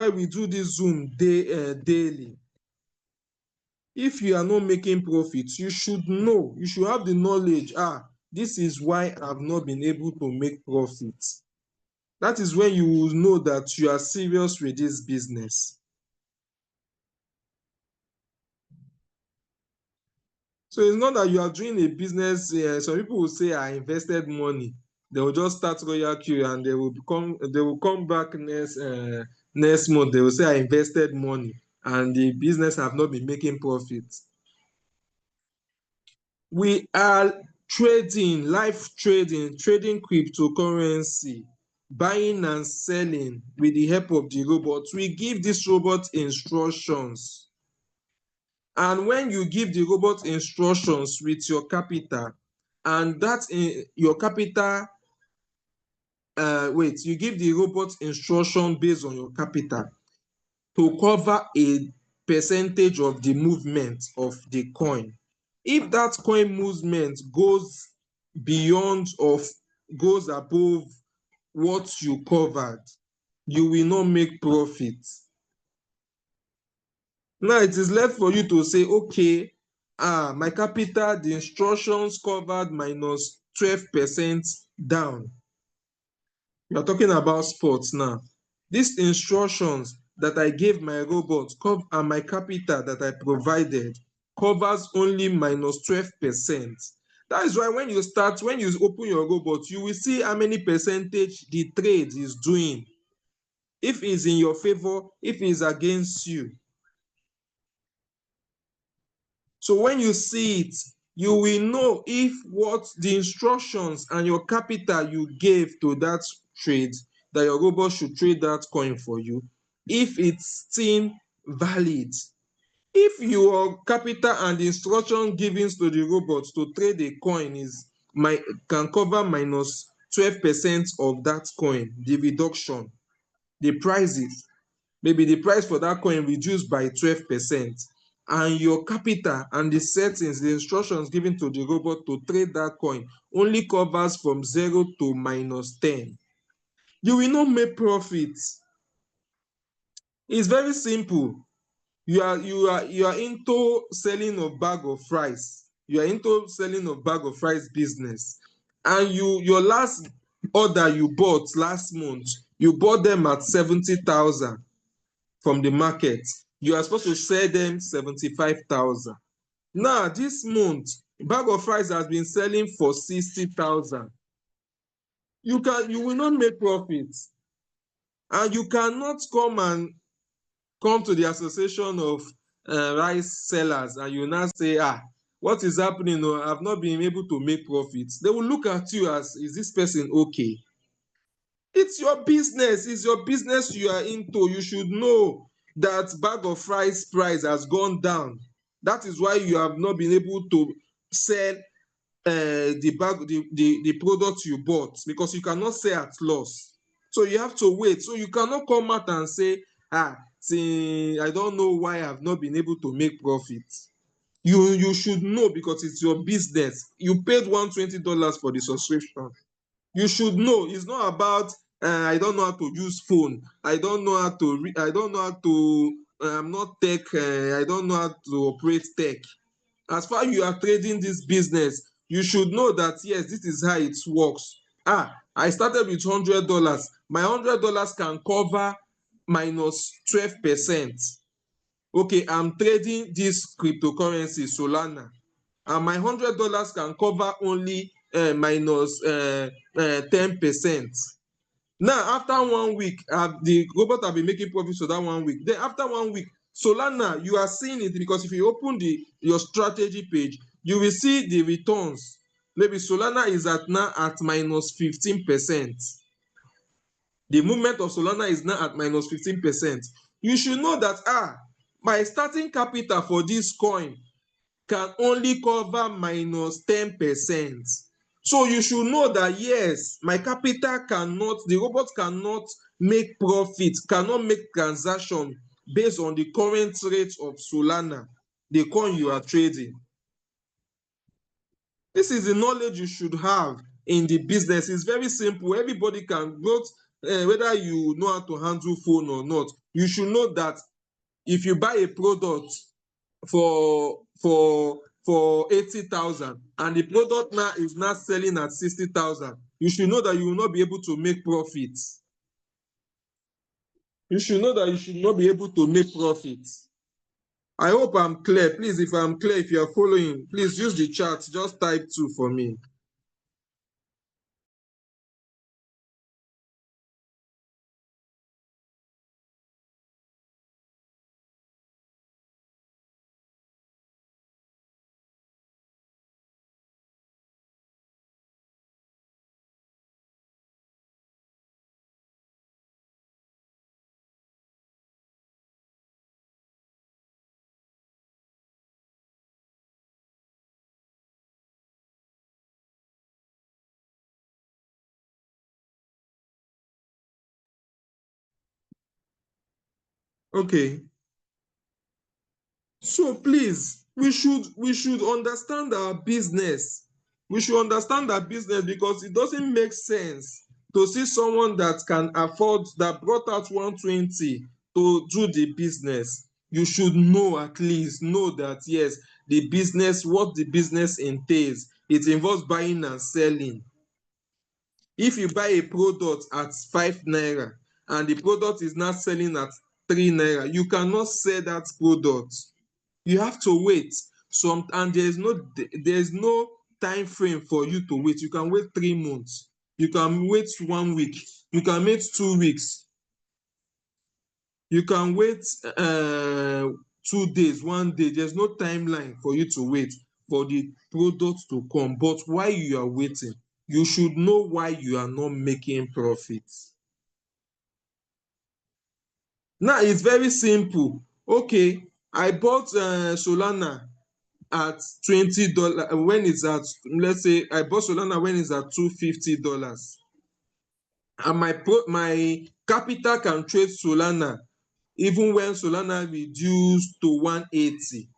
we do this Zoom daily. If you are not making profits, you should know, you should have the knowledge, this is why I've not been able to make profits. That is when you will know that you are serious with this business. So it's not that you are doing a business. Some people will say, I invested money. They will just start RoyalQ and they will come back next month. They will say, I invested money and the business have not been making profits. We are trading, live trading cryptocurrency, buying and selling with the help of the robot. We give this robot instructions. And when you give the robot instructions with your capital, and that in your capital, you give the robot instruction based on your capital to cover a percentage of the movement of the coin. If that coin movement goes beyond or goes above what you covered, you will not make profit. Now it is left for you to say, okay, my capital, the instructions covered minus 12% down. We are talking about sports now. These instructions that I gave my robot and my capital that I provided covers only minus 12%. That is why when you open your robot, you will see how many percentage the trade is doing. If it's in your favor, if it's against you. So when you see it, you will know if what the instructions and your capital you gave to that trade, that your robot should trade that coin for you, if it's still valid. If your capital and the instruction given to the robot to trade a coin can cover minus 12% of that coin, the reduction, the prices, maybe the price for that coin reduced by 12%, and your capital and the settings, the instructions given to the robot to trade that coin only covers from 0 to minus 10, you will not make profit. It's very simple. You are into selling of bag of rice. You are into selling of bag of rice business, and your last order you bought last month, you bought them at 70,000 from the market. You are supposed to sell them 75,000. Now this month, bag of rice has been selling for 60,000. You will not make profit, and you cannot come to the association of rice sellers and you now say, what is happening? No, I've not been able to make profits. They will look at you as, is this person okay? It's your business. It's your business you are into. You should know that bag of rice price has gone down. That is why you have not been able to sell the product you bought, because you cannot sell at loss. So you have to wait. So you cannot come out and say, see, I don't know why I've not been able to make profit. You should know, because it's your business. You paid $120 for the subscription. You should know. It's not about I don't know how to use phone. I don't know how to I don't know how to I'm not tech. I don't know how to operate tech. As far as you are trading this business, you should know that yes, this is how it works. I started with $100. My $100 can cover minus 12%. Okay, I'm trading this cryptocurrency Solana, and my $100 can cover only minus 10%. Now after 1 week, the robot have been making profits for that 1 week. Then after 1 week, Solana, you are seeing it, because if you open your strategy page, you will see the returns. Maybe Solana is now at minus 15%. The movement of Solana is now at minus 15%. You should know that my starting capital for this coin can only cover minus 10%. So you should know that yes, my capital the robot cannot make profit, cannot make transaction based on the current rate of Solana, the coin you are trading. This is the knowledge you should have in the business. It's very simple. Everybody can, both whether you know how to handle phone or not, you should know that if you buy a product for 80,000 and the product now is now selling at 60,000, you should know that you will not be able to make profit. You should know that you should not be able to make profit. I hope I'm clear. Please, if I'm clear, if you are following, please use the chat. Just type 2 for me. Okay. So please, we should understand our business. We should understand our business because it doesn't make sense to see someone that can afford, that brought out 120 to do the business. You should know, at least know that yes, the business, what the business entails, it involves buying and selling. If you buy a product at 5 naira and the product is now selling at 3 naira, you cannot sell that product. You have to wait some, and there is no time frame for you to wait. You can wait 3 months, you can wait 1 week, you can wait 2 weeks, you can wait 2 days, 1 day. There's no timeline for you to wait for the product to come. But while you are waiting, you should know why you are not making profits. Now it's very simple. Okay, I bought Solana at $20 when it's at, let's say I bought Solana when it's at $250, and my capital can trade Solana even when Solana reduced to 180.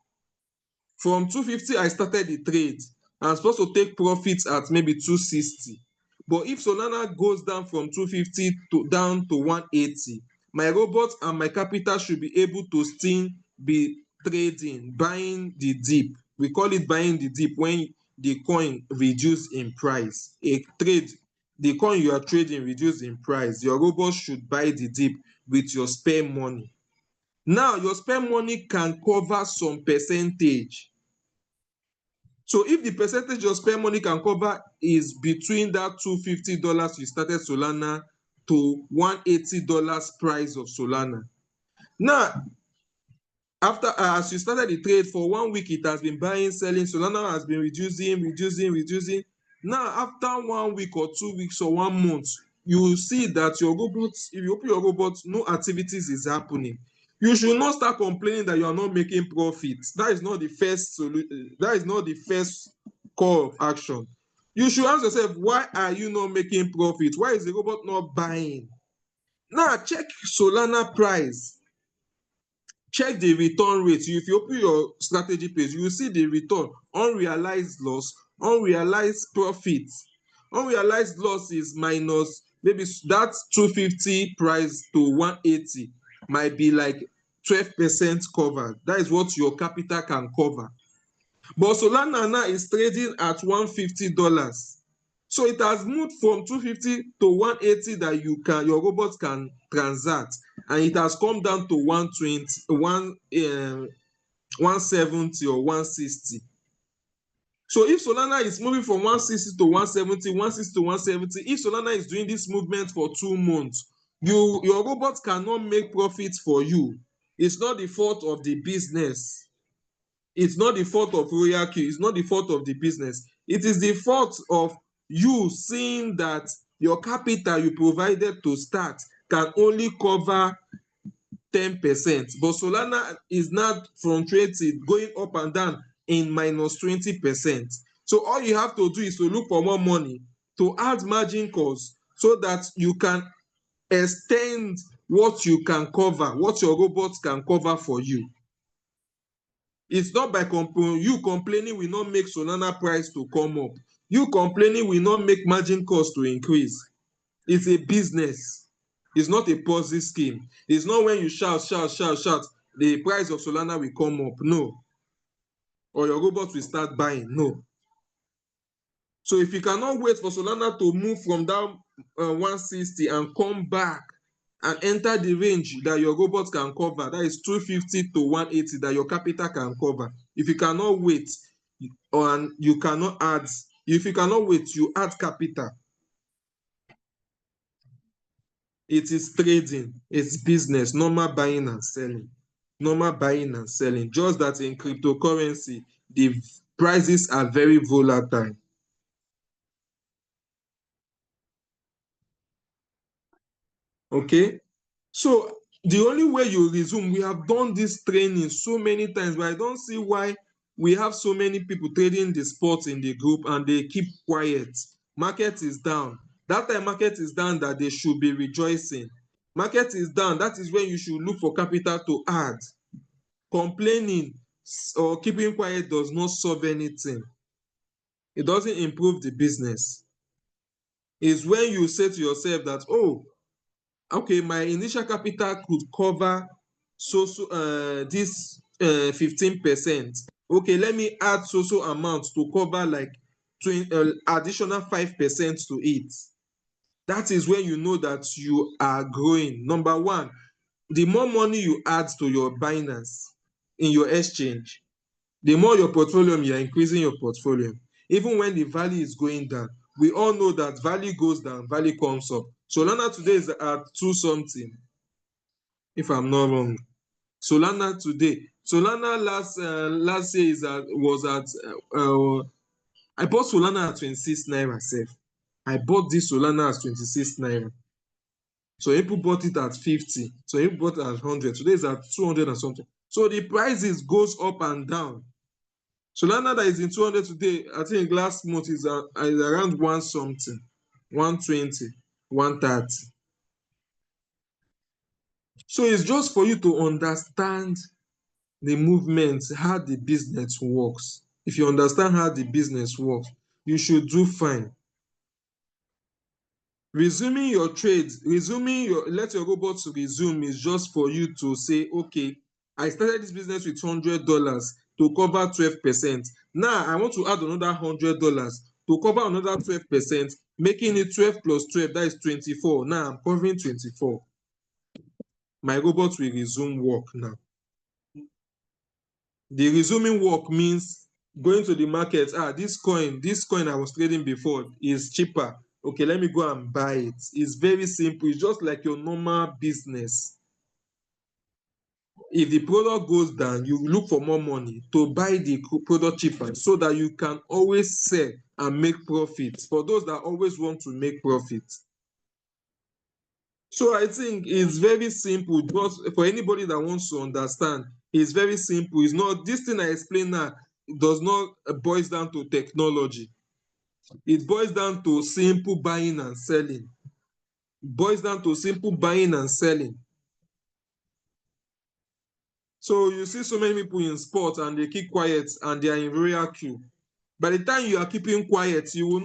From 250 I started the trade. I'm supposed to take profits at maybe 260. But if Solana goes down from 250 to down to 180, my robot and my capital should be able to still be trading, buying the dip. We call it buying the dip when the coin reduce in price. A trade, the coin you are trading reduce in price. Your robot should buy the dip with your spare money. Now your spare money can cover some percentage. So if the percentage your spare money can cover is between that $250 you started Solana to $180 price of Solana. Now, after as you started the trade for 1 week, it has been buying, selling. Solana has been reducing. Now, after 1 week or 2 weeks or 1 month, you will see that your robot, if you open your robot, no activities is happening. You should not start complaining that you are not making profit. That is not the first solution. That is not the first call of action. You should ask yourself, why are you not making profit? Why is the robot not buying? Now, check Solana price. Check the return rate. If you open your strategy page, you will see the return, unrealized loss, unrealized profit. Unrealized loss is minus, maybe that 250 price to 180 might be like 12% covered. That is what your capital can cover. But Solana now is trading at $150. So it has moved from 250 to 180 that your robot can transact, and it has come down to 120, 170 or 160. So if Solana is moving from 160 to 170, 160 to 170, if Solana is doing this movement for 2 months, your robot cannot make profits for you. It's not the fault of the business. It's not the fault of RoyalQ. It's not the fault of the business. It is the fault of you seeing that your capital you provided to start can only cover 10%, but Solana is not fluctuating, going up and down in minus 20%. So all you have to do is to look for more money to add margin calls so that you can extend what you can cover, what your robots can cover for you. It's not by you complaining will not make Solana price to come up. You complaining will not make margin cost to increase. It's a business. It's not a Ponzi scheme. It's not when you shout, shout, shout, shout, the price of Solana will come up. No. Or your robot will start buying. No. So if you cannot wait for Solana to move from that 160 and come back and enter the range that your robot can cover, that is 250 to 180 that your capital can cover. If you cannot wait, and you cannot add, if you cannot wait, you add capital. It is trading, it's business, normal buying and selling. Normal buying and selling. Just that in cryptocurrency, the prices are very volatile. Okay? So the only way you resume, we have done this training so many times, but I don't see why we have so many people trading the sports in the group and they keep quiet. Market is down. That time market is down that they should be rejoicing. Market is down. That is when you should look for capital to add. Complaining or keeping quiet does not solve anything. It doesn't improve the business. It's when you say to yourself that, oh, okay, my initial capital could cover this 15%. Okay, let me add amount to cover like additional 5% to it. That is when you know that you are growing. Number one, the more money you add to your Binance in your exchange, the more your portfolio, you are increasing your portfolio. Even when the value is going down, we all know that value goes down, value comes up. Solana today is at 2 something, if I'm not wrong. Solana today, Solana last year was at I bought Solana at 26 naira sef. I bought this Solana at 26 naira. So people bought it at 50. So people bought it at 100. Today is at 200 and something. So the prices goes up and down. Solana that is in 200 today, I think last month is around 1 something, 120, 130. So it's just for you to understand the movement, how the business works. If you understand how the business works, you should do fine. Resuming your trade, let your robots resume is just for you to say, okay, I started this business with $100 to cover 12%. Now I want to add another $100 to cover another 12%, making it 12 plus 12, that is 24. Now I'm covering 24. My robot will resume work now. The resuming work means going to the market. This coin I was trading before is cheaper. Okay, let me go and buy it. It's very simple. It's just like your normal business. If the product goes down, you look for more money to buy the product cheaper so that you can always sell and make profit. For those that always want to make profit. So I think it's very simple. Just for anybody that wants to understand, it's very simple. It's not this thing I explain now, it does not boils down to technology. It boils down to simple buying and selling. It boils down to simple buying and selling. So you see so many people in sports and they keep quiet and they are in RoyalQ. By the time you are keeping quiet, you will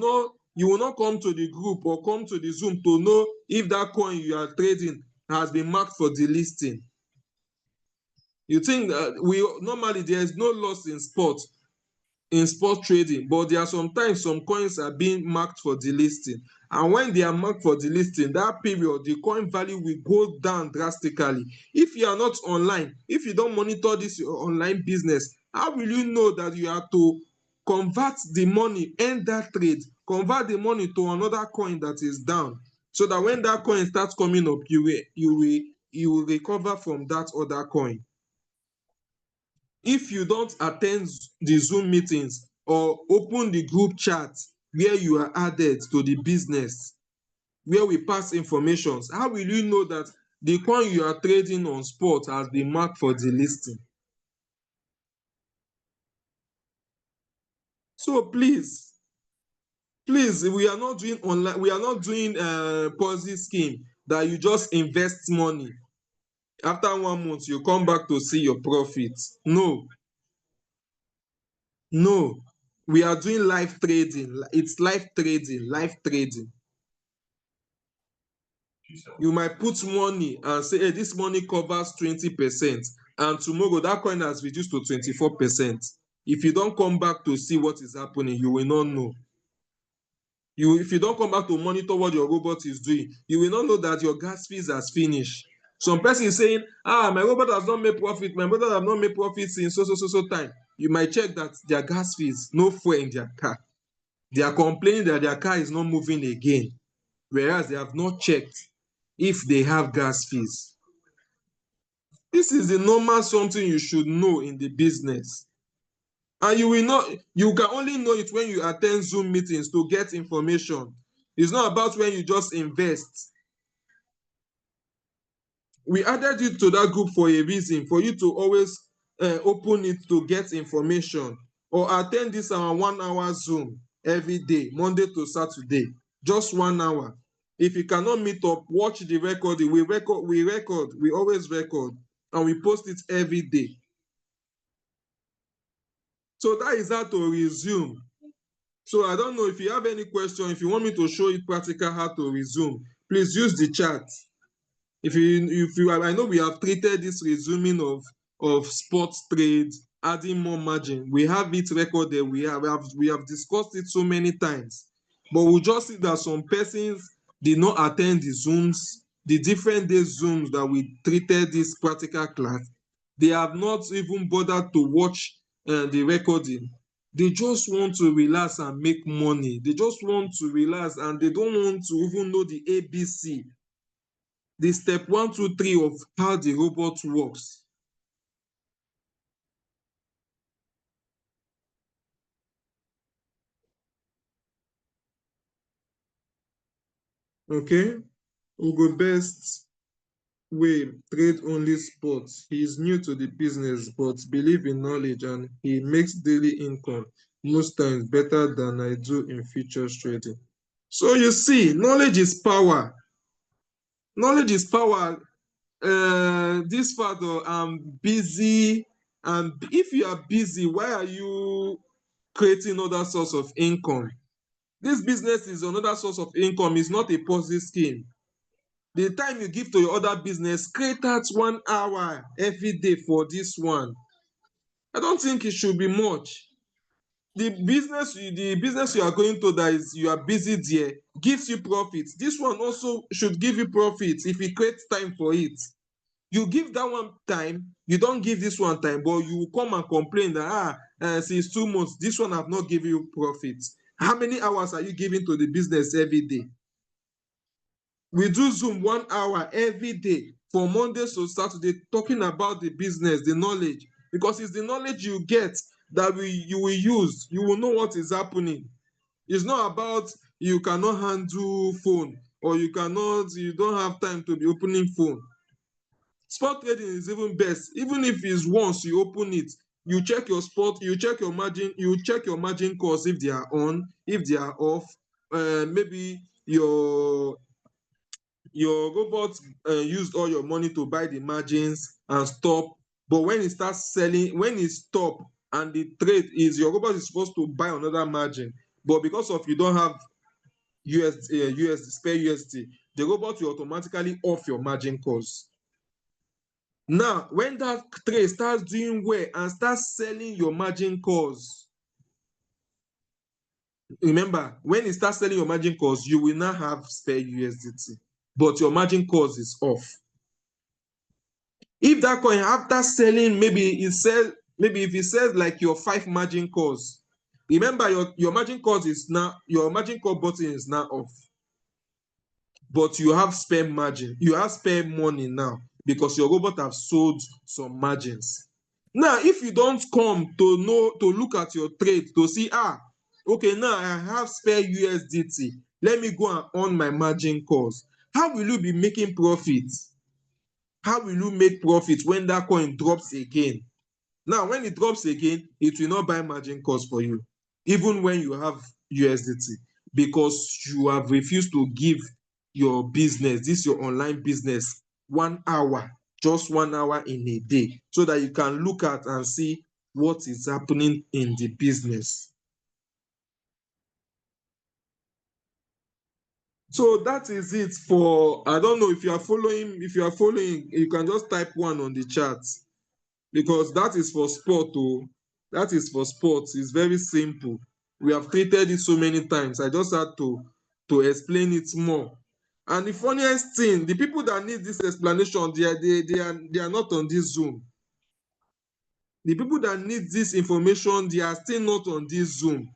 not come to the group or come to the Zoom to know if that coin you are trading has been marked for delisting. You think normally there is no loss in sport trading, but there are sometimes some coins are being marked for delisting, and when they are marked for delisting, that period the coin value will go down drastically. If you are not online, if you don't monitor this your online business, how will you know that you have to convert the money, end that trade, convert the money to another coin that is down, so that when that coin starts coming up, you will recover from that other coin. If you don't attend the Zoom meetings or open the group chat where you are added to the business, where we pass information, how will you know that the coin you are trading on spot has been marked for delisting? So please, we are not doing online, we are not doing Ponzi scheme that you just invest money, after 1 month you come back to see your profit. No, no, we are doing live trading. It's live trading, live trading. You might put money and say, hey, this money covers 20%, and tomorrow that coin has reduced to 24%. If you don't come back to see what is happening, you will not know. If you don't come back to monitor what your robot is doing, you will not know that your gas fees has finished. Some person is saying, my robot has not made profit, my robot has not made profit since so time. You might check that their gas fees no fuel in their car. They are complaining that their car is not moving again, whereas they have not checked if they have gas fees. This is the normal something you should know in the business. And you can only know it when you attend Zoom meetings to get information. It's not about when you just invest. We added you to that group for a reason, for you to always open it to get information, or attend this our 1 hour Zoom every day, Monday to Saturday, just 1 hour. If you cannot meet up, watch the recording. We always record, and we post it every day. So that is how to resume. So I don't know if you have any question, if you want me to show you practical how to resume, please use the chat. I know we have treated this resuming of sports trades, adding more margin. We have it recorded. We have discussed it so many times, but we just see that some persons did not attend the Zooms, the different day Zooms that we treated this practical class. They have not even bothered to watch the recording. They just want to relax and make money. They just want to relax, and they don't want to even know the ABC, the step 1, 2, 3 of how the robot works. Okay, who go best way trade only sports. He is new to the business but believe in knowledge, and he makes daily income most times better than I do in futures trading. So you see, knowledge is power. Knowledge is power. This father, I'm busy, and if you are busy, why are you creating other source of income? This business is another source of income. It's not a Ponzi scheme. The time you give to your other business, create that 1 hour every day for this one. I don't think it should be much. The business you are going to, that is you are busy there, gives you profit. This one also should give you profit if you create time for it. You give that one time, you don't give this one time, but you will come and complain that since 2 months this one have not given you profit. How many hours are you giving to the business every day? We do Zoom 1 hour every day from Monday to Saturday, talking about the business, the knowledge, because it's the knowledge you get that you will use. You will know what is happening. It's not about you cannot handle phone, or you don't have time to be opening phone. Spot trading is even best. Even if it's once you open it, you check your spot, you check your margin calls, if they are on, if they are off. Maybe your robot used all your money to buy the margins and stop, but when it starts selling, when it stop and the trade is, your robot is supposed to buy another margin, but because of you don't have spare USD, the robot will automatically off your margin calls. Now when that trade starts doing well and starts selling your margin calls, remember, when it starts selling your margin calls, you will now have spare USDT, but your margin calls is off. If that coin, after selling, maybe if it sells like your 5 margin calls, remember your margin calls is now, your margin call button is now off, but you have spare margin, you have spare money now, because your robot have sold some margins. Now if you don't come to look at your trade to see, okay, now I have spare USDT, let me go and earn my margin calls, how will you be making profit? How will you make profit when that coin drops again? Now when it drops again, it will not buy margin calls for you, even when you have USDT, because you have refused to give your business, this your online business, 1 hour, just 1 hour in a day, so that you can look at and see what is happening in the business. So that is it for, I don't know if you are following. If you are following, you can just type one on the chat, because that is for sport. Oh, that is for sports. It's very simple. We have treated it so many times. I just had to explain it more. And the funniest thing, the people that need this explanation, they are not on this Zoom. The people that need this information, they are still not on this Zoom.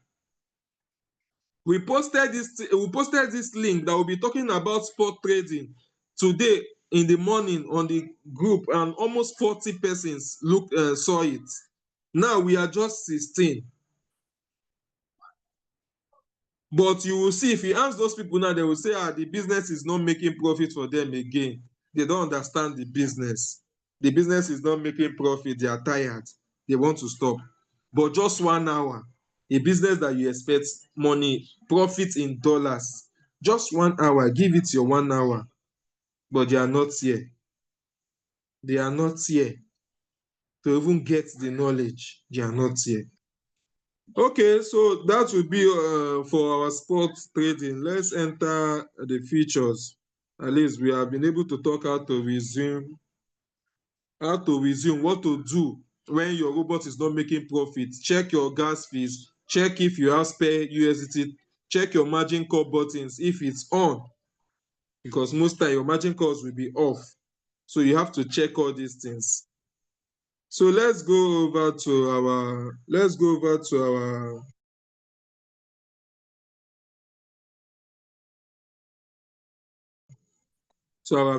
We posted this link that will be talking about spot trading today in the morning on the group, and almost 40 persons saw it. Now we are just 16. But you will see, if you ask those people now, they will say, the business is not making profit for them again. They don't understand the business. The business is not making profit. They are tired. They want to stop. But just 1 hour, a business that you expect money, profit in dollars, just 1 hour, give it your 1 hour. But they are not here. They are not here to even get the knowledge. They are not here. Okay, so that would be for our sports trading. Let's enter the features. At least we have been able to talk how to resume, what to do when your robot is not making profit. Check your gas fees, check if you have spare USDT, check your margin call buttons if it's on, because most time your margin calls will be off. So you have to check all these things. So let's go over to our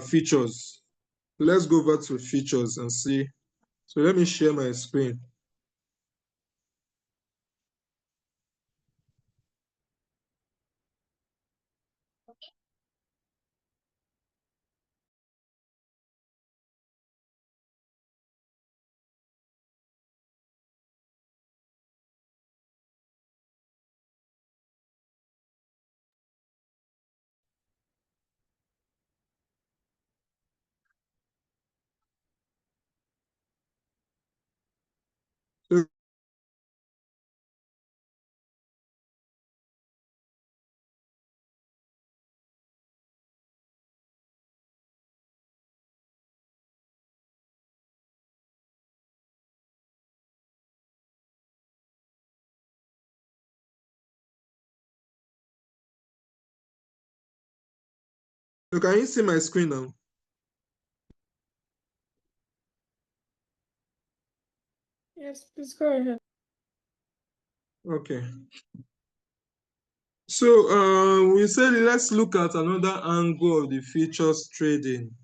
features. Let's go over to features and see. So let me share my screen. So can you see my screen now? Yes, please go ahead. Okay. So we said let's look at another angle of the futures trading.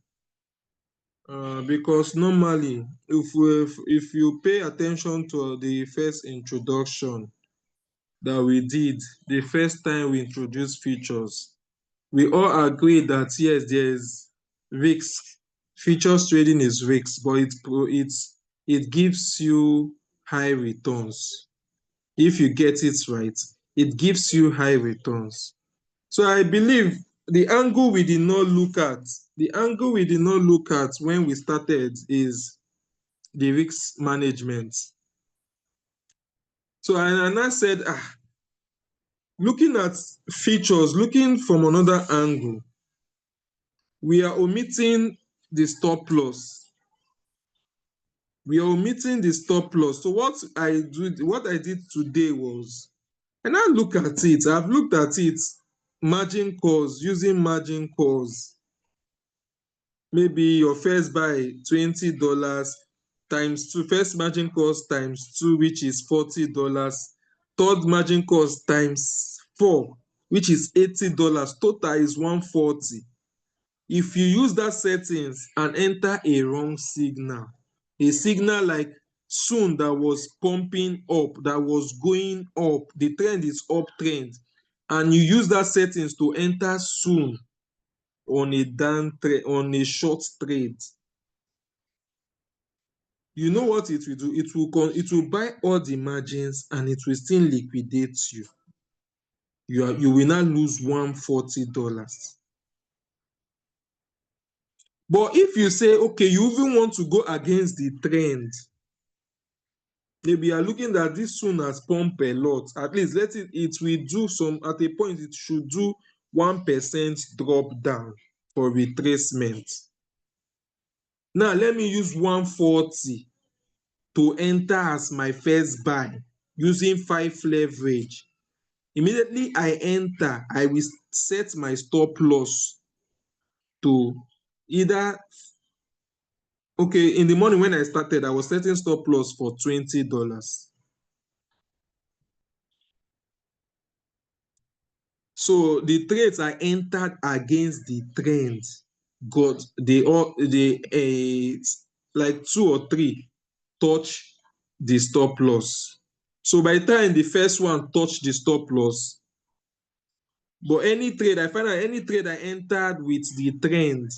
Because normally, if you pay attention to the first introduction that we did, the first time we introduced futures, we all agree that yes, there is risk. Futures trading is risk, but it gives you high returns. If you get it right, it gives you high returns. So I believe the angle we did not look at when we started is the risk management. So I said, looking at features, looking from another angle, we are omitting the stop loss. So what I did today was, and I look at it, I've looked at it, margin calls, using margin calls. Maybe your first buy $20 times two, first margin cost times two, which is $40, third margin cost times four, which is $80, total is 140. If you use that settings and enter a wrong signal, a signal like soon that was pumping up, that was going up, the trend is uptrend, and you use that settings to enter soon on a short trade, you know what it will do? It will buy all the margins and it will still liquidate you. You will now lose $140. But if you say, okay, you even want to go against the trend, maybe you are looking at this soon as pump a lot, at least it will do some, at a point it should do 1% drop down for retracement. Now let me use 140 to enter as my first buy using 5 leverage. Immediately I enter, I will set my stop loss to either, okay, in the morning when I started, I was setting stop loss for $20. So the trades I entered against the trend got like 2 or 3 touch the stop loss. So by the time the first one touched the stop loss, but I find out any trade I entered with the trend,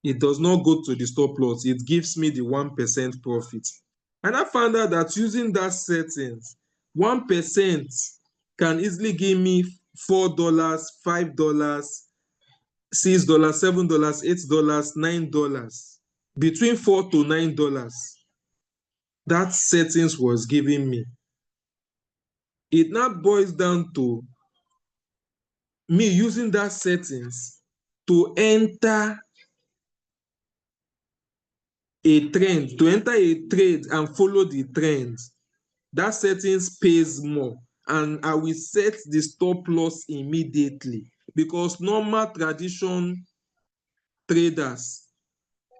it does not go to the stop loss. It gives me the 1% profit. And I found out that using that settings, 1% can easily give me $4, $5, $6, $7, $8, $9. Between $4 to $9, that settings was giving me. It now boils down to me using that settings to enter a trend, to enter a trade and follow the trend. That settings pays more, and I will set the stop loss immediately, because normal tradition traders,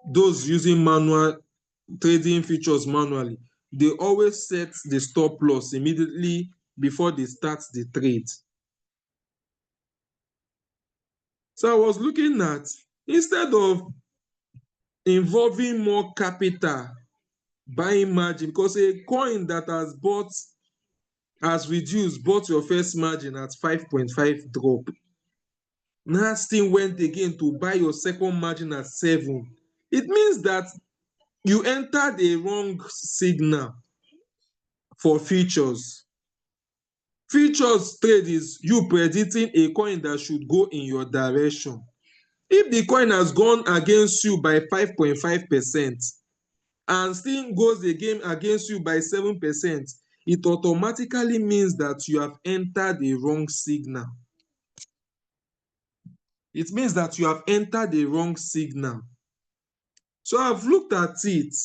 those using manual trading features manually, they always set the stop loss immediately before they start the trade. So I was looking at, instead of involving more capital buying margin, because a coin that has reduced, bought your first margin at 5.5 drop, now still went again to buy your second margin at 7. It means that you entered a wrong signal for futures. Futures trade is you predicting a coin that should go in your direction. If the coin has gone against you by 5.5% and still goes again against you by 7%, it automatically means that you have entered a wrong signal. It means that you have entered a wrong signal. So I've looked at it.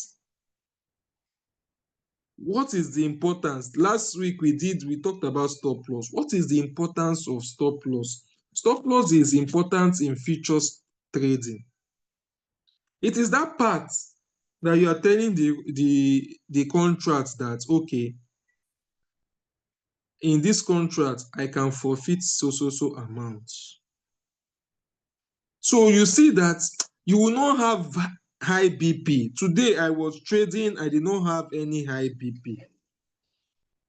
What is the importance? Last week we talked about stop loss. What is the importance of stop loss? Stop loss is important in futures trading. It is that part that you are telling the contract that, okay, in this contract, I can forfeit so amount. So you see that you will not have high BP. Today I was trading, I did not have any high BP.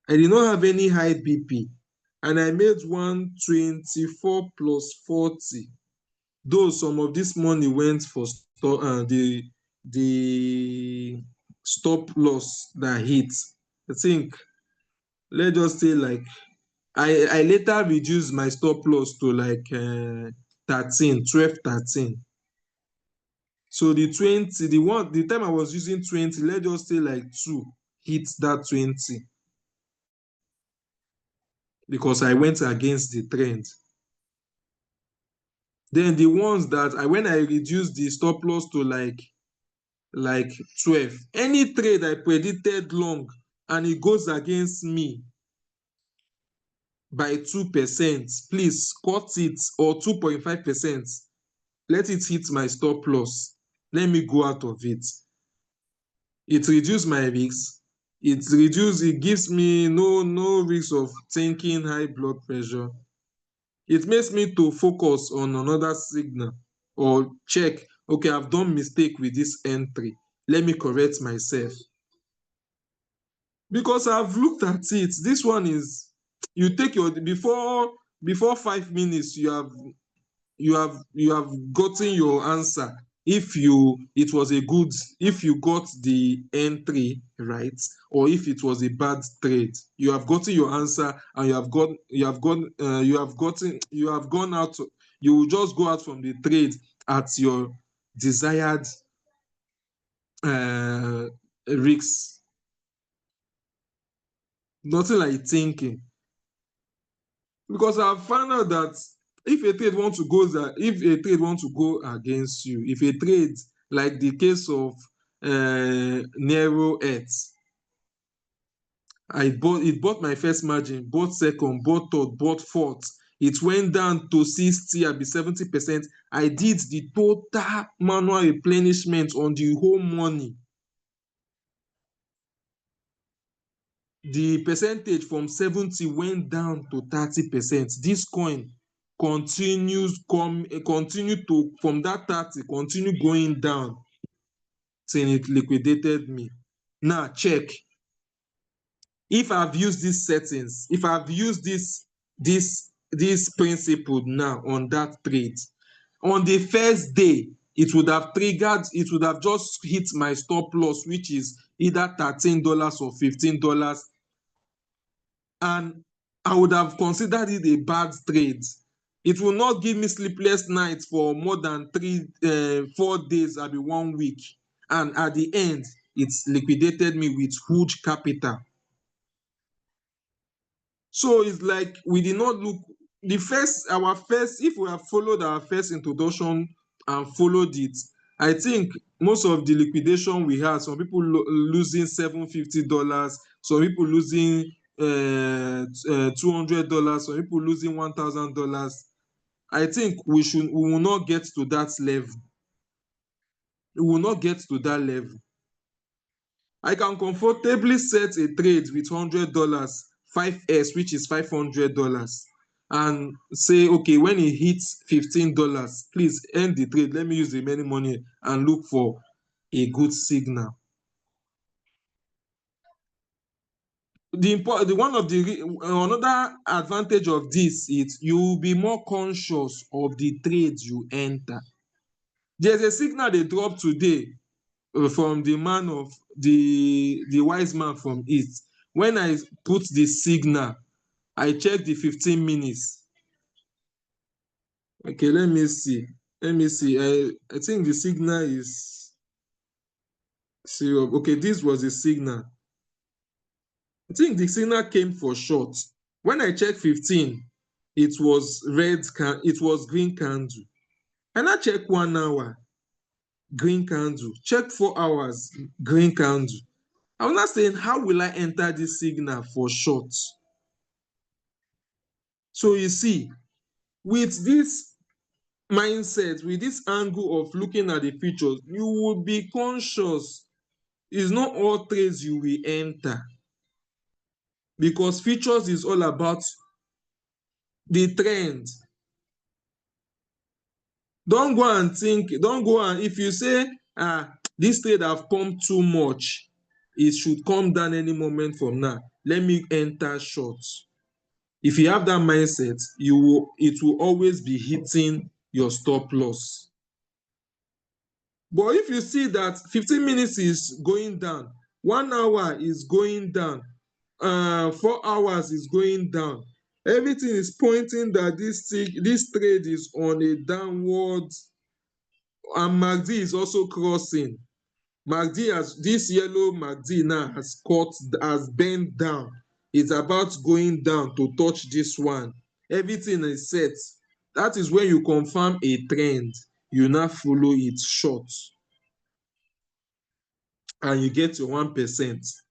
I did not have any high BP, and I made 124 plus 40. Though some of this money went for the stop loss that hit. I think, let's just say, like, I later reduced my stop loss to like 13, 12, 13. So the 20, the time I was using 20, let's just say like 2 hit that 20, because I went against the trend. Then the ones that when I reduced the stop loss to like 12, any trade I predicted long and it goes against me by 2%, please cut it, or 2.5%. Let it hit my stop loss. Let me go out of it. It reduces my risk. It gives me no risk of thinking high blood pressure. It makes me to focus on another signal or check, okay, I've done mistake with this entry. Let me correct myself. Because I've looked at it. This one is, you take your, before 5 minutes, you have gotten your answer. If you got the entry right, or if it was a bad trade, you have gotten your answer, and you have gone out. You will just go out from the trade at your desired risk. Nothing like thinking. Because I've found out that if a trade want to go against you, if a trade like the case of Nero Earth, it bought my first margin, bought second, bought third, bought fourth. It went down to 60, I be 70%. I did the total manual replenishment on the whole money. The percentage from 70 went down to 30%. This coin continue to from that 30 continue going down till it liquidated me. Now check. If I've used these settings, if I've used this principle now on that trade, on the first day, it would have just hit my stop loss, which is either $13 or $15, and I would have considered it a bad trade. It will not give me sleepless nights for more than 4 days, I be 1 week, and at the end, it's liquidated me with huge capital. So it's like we did not look if we have followed our first introduction and followed it, I think most of the liquidation we had, some people losing $750, some people losing $200, some people losing $1,000. I think we will not get to that level. We will not get to that level. I can comfortably set a trade with $100, 5S, which is $500, and say, okay, when it hits $15, please end the trade. Let me use the remaining money and look for a good signal. Another advantage of this is you will be more conscious of the trades you enter. There's a signal they dropped today from the wise man from East. When I put the signal, I check the 15 minutes. Okay, let me see. I think the signal is zero. Okay, this was the signal. I think the signal came for short. When I check 15, it was green candle. And I check 1 hour, green candle. Check 4 hours, green candle. I was not saying, how will I enter this signal for short? So you see, with this mindset, with this angle of looking at the features, you will be conscious. It's not all trades you will enter, because features is all about the trend. Don't go and if you say, this trade have come too much, it should come down any moment from now, let me enter short. If you have that mindset, it will always be hitting your stop loss. But if you see that 15 minutes is going down, 1 hour is going down, 4 hours is going down, everything is pointing that this trade is on a downward, and MACD is also crossing. This yellow MACD now has bent down. It's about going down to touch this one. Everything is set. That is when you confirm a trend. You now follow it short, and you get your 1%.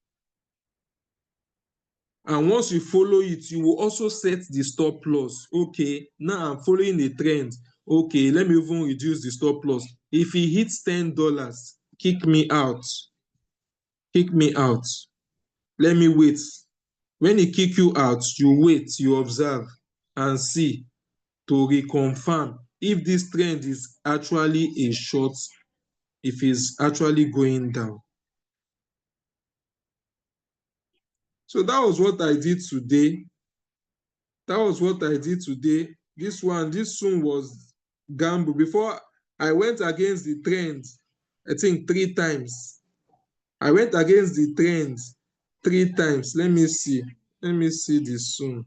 And once you follow it, you will also set the stop loss. Okay, now I'm following the trend. Okay, let me even reduce the stop loss. If it hits $10, kick me out. Kick me out. Let me wait. When it kick you out, you wait, you observe and see to reconfirm if this trend is actually a short, if it's actually going down. So that was what I did today. This soon was gamble. Before, I went against the trend, I think 3 times. I went against the trend 3 times. Let me see this soon.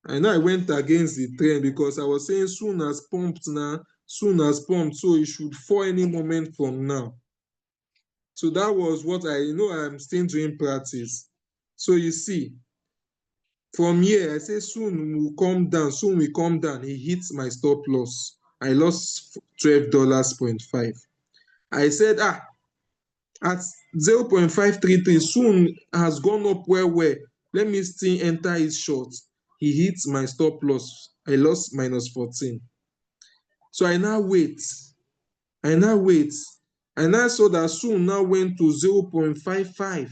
I know I went against the trend because I was saying soon as pumped, so it should fall any moment from now. So that was what I know. I'm still doing practice. So you see, From here, I say soon will come down, soon will come down. He hits my stop loss. I lost $12.5. I said, at 0.533, soon has gone up well. Let me still enter it short. He hits my stop loss. I lost -14. So I now wait. I now saw that soon now went to 0.55.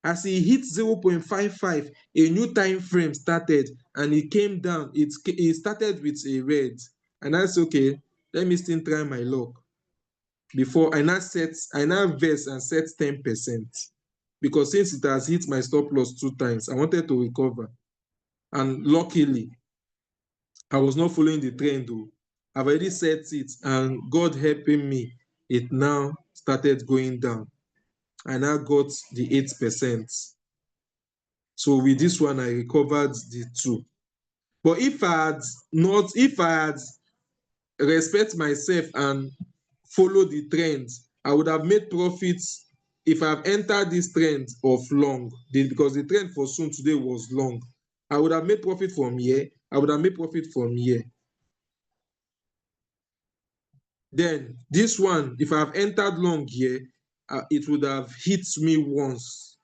As he hit 0.55, a new time frame started and it came down. It started with a red. And I said, okay, let me still try my luck. Before I now vex and set 10%. Because since it has hit my stop loss 2 times, I wanted to recover. And luckily, I was not following the trend though. I've already set it, and God helping me, it now started going down. I now got the 8%. So with this one, I recovered the 2. But if I had respect myself and follow the trend, I would have made profits if I've entered this trend of long, because the trend for soon today was long. I would have made profit from here. I would have made profit from here. Then this one, if I've entered long here, it would have hit me once.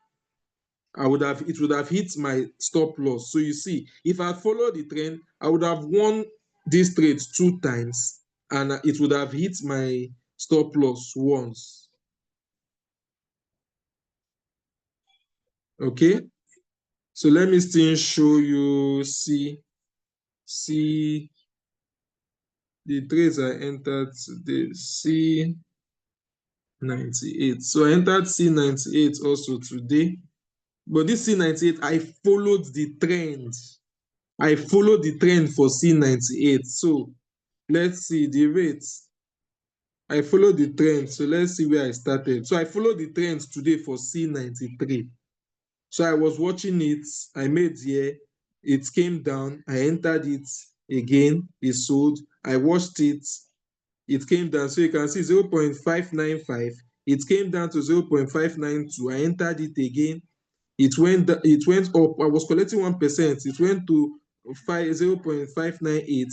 It would have hit my stop loss. So you see, if I followed the trend, I would have won this trade 2 times, and it would have hit my stop loss once. Okay, so let me still show you. See the trades I entered today. C98. So I entered C98 also today. But this C98, I followed the trend. I followed the trend for C98. So let's see the rates. I followed the trend. So let's see where I started. So I followed the trend today for C93. So I was watching it. I made here. It came down. I entered it again. It sold. I watched it. It came down. So you can see 0.595. It came down to 0.592. I entered it again. It went up. I was collecting 1%. It went to 0.598.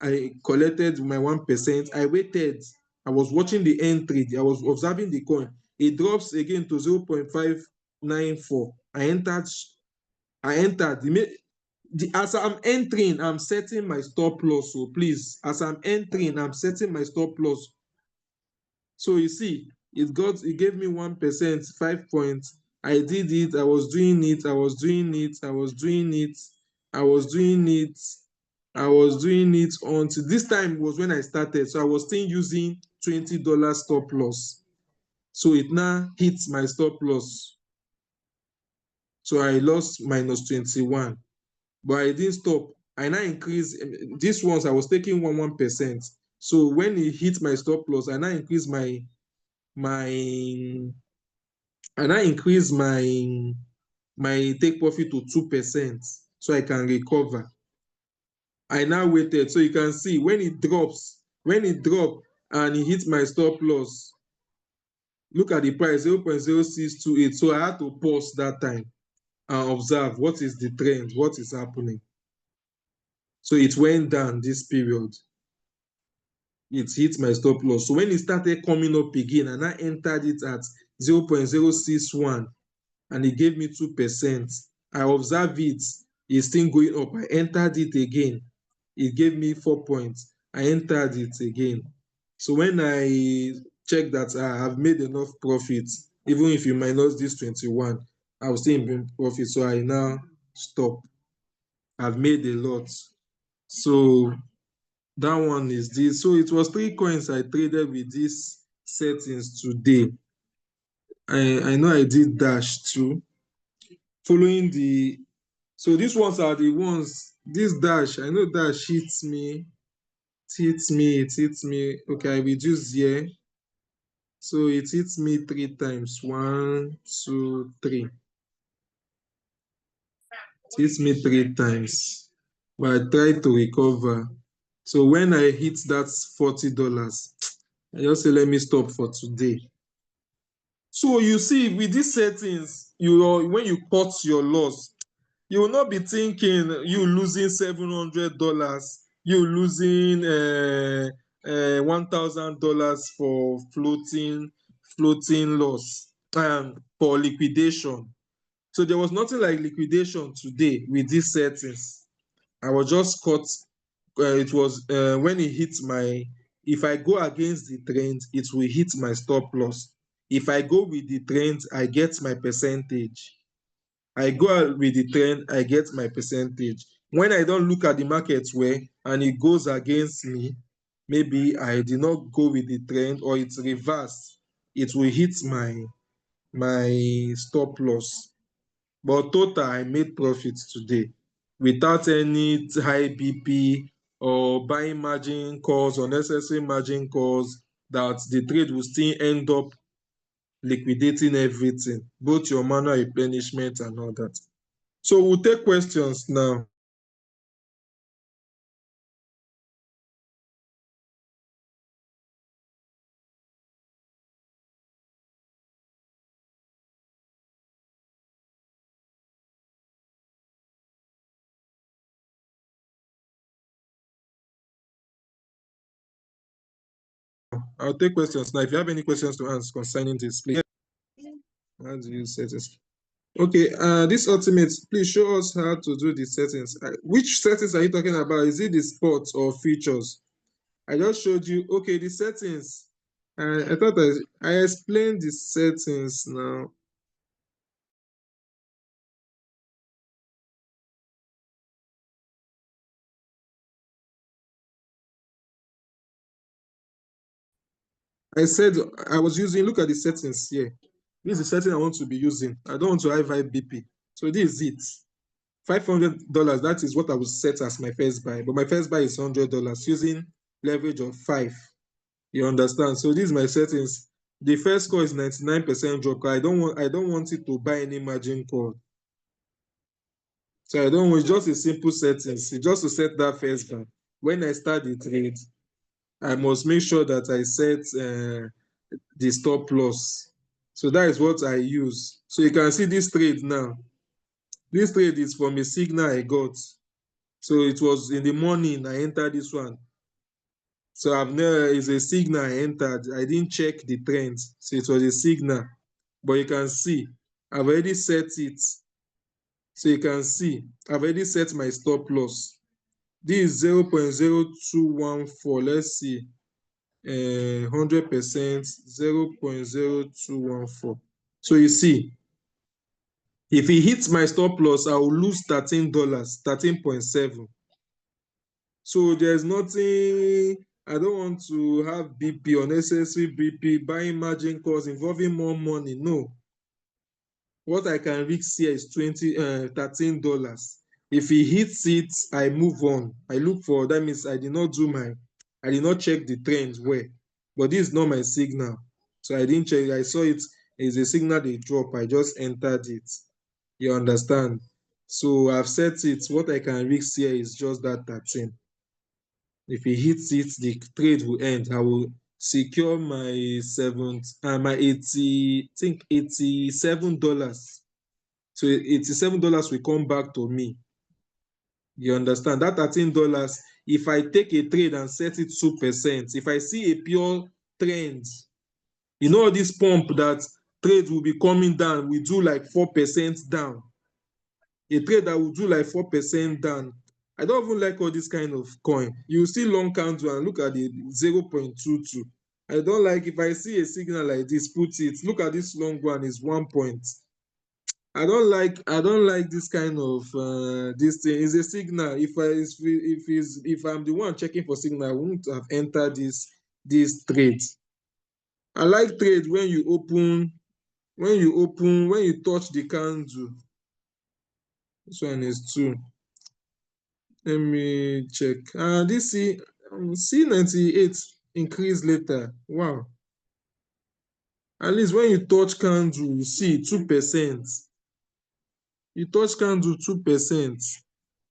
I collected my 1%. I waited. I was watching the entry. I was observing the coin. It drops again to 0.594. I entered. As I'm entering, I'm setting my stop loss. So please, as I'm entering, I'm setting my stop loss. So you see, it gave me 1%, 5 points. I did it, I was doing it, I was doing it, I was doing it, I was doing it, I was doing it until this time was when I started. So I was still using $20 stop loss. So it now hits my stop loss. So I lost -21. But I didn't stop. I now increased these ones. I was taking 1%. So when it hit my stop loss, I now increased my take profit to 2% so I can recover. I now waited. So you can see when it dropped and it hit my stop loss, look at the price 0.0628. So I had to pause that time and observe what is the trend, what is happening. So it went down this period. It hit my stop loss. So when it started coming up again, and I entered it at 0.061, and it gave me 2%. I observed it, it's still going up. I entered it again. It gave me 4 points. I entered it again. So when I checked that I have made enough profit, even if you minus this 21, I will still be in profit. So I now stop. I've made a lot. So that one is this. So it was 3 coins I traded with these settings today. I know I did Dash too. Following so these ones are the ones, this Dash, I know Dash hits me. It hits me. Okay, I reduce here. So it hits me 3 times. 1, 2, 3. It hits me 3 times. But I try to recover. So when I hit that $40, I just say let me stop for today. So you see, with these settings, when you cut your loss, you will not be thinking you losing $700, you losing $1,000 for floating loss for liquidation. So there was nothing like liquidation today with these settings. I was just caught. It was when it hits my, if I go against the trend, it will hit my stop loss. If I go with the trend, I get my percentage. I go with the trend, I get my percentage. When I don't look at the market well and it goes against me, maybe I did not go with the trend or it's reversed, it will hit my stop loss. But total, I made profit today without any high BP or buying margin calls, unnecessary margin calls, that the trade will still end up liquidating everything, both your manual replenishment and all that. So we'll take questions now. I'll take questions now. If you have any questions to ask concerning this, please. How do you set this? Okay, this ultimate, please show us how to do the settings. Which settings are you talking about? Is it the sports or features? I just showed you. Okay, the settings. I thought I explained the settings now. I said I was using, look at the settings here. This is the setting I want to be using. I don't want to high vibe BP. So this is it. $500, that is what I will set as my first buy. But my first buy is $100 using leverage of 5. You understand? So this is my settings. The first call is 99% drop. I don't want it to buy any margin call. So I don't want, just a simple settings. Just to set that first buy. When I start the trade, I must make sure that I set the stop loss. So that is what I use. So you can see this trade now. This trade is from a signal I got. So it was in the morning I entered this one. So I've never, it's a signal I entered. I didn't check the trends. So it was a signal. But you can see, I've already set it. So you can see, I've already set my stop loss. This is 0.0214. Let's see. 100%, 0.0214. So you see, if it hits my stop loss, I will lose $13, 13.7. So there's nothing, I don't want to have BP, unnecessary BP, buying margin calls involving more money. No. What I can risk here is $13. If he hits it, I move on. I look for, that means I did not check the trends well. But this is not my signal. So I didn't check, I saw it as a signal they drop. I just entered it. You understand? So I've set it. What I can risk here is just that 13. If he hits it, the trade will end. I will secure my 87 dollars. So $87 will come back to me. You understand? That $13, if I take a trade and set it 2%, if I see a pure trend, you know this pump that trade will be coming down, we do like 4% down. A trade that will do like 4% down. I don't even like all this kind of coin. You see long candle and look at the 0.22. I don't like, if I see a signal like this, put it. Look at this long one, is 1 point. I don't like this kind of this thing. It's a signal. If I'm the one checking for signal, I wouldn't have entered this trade. I like trade when you touch the candle. This one is 2. Let me check. This C98 increase later. Wow. At least when you touch candle, you see 2%. You touch candle 2%.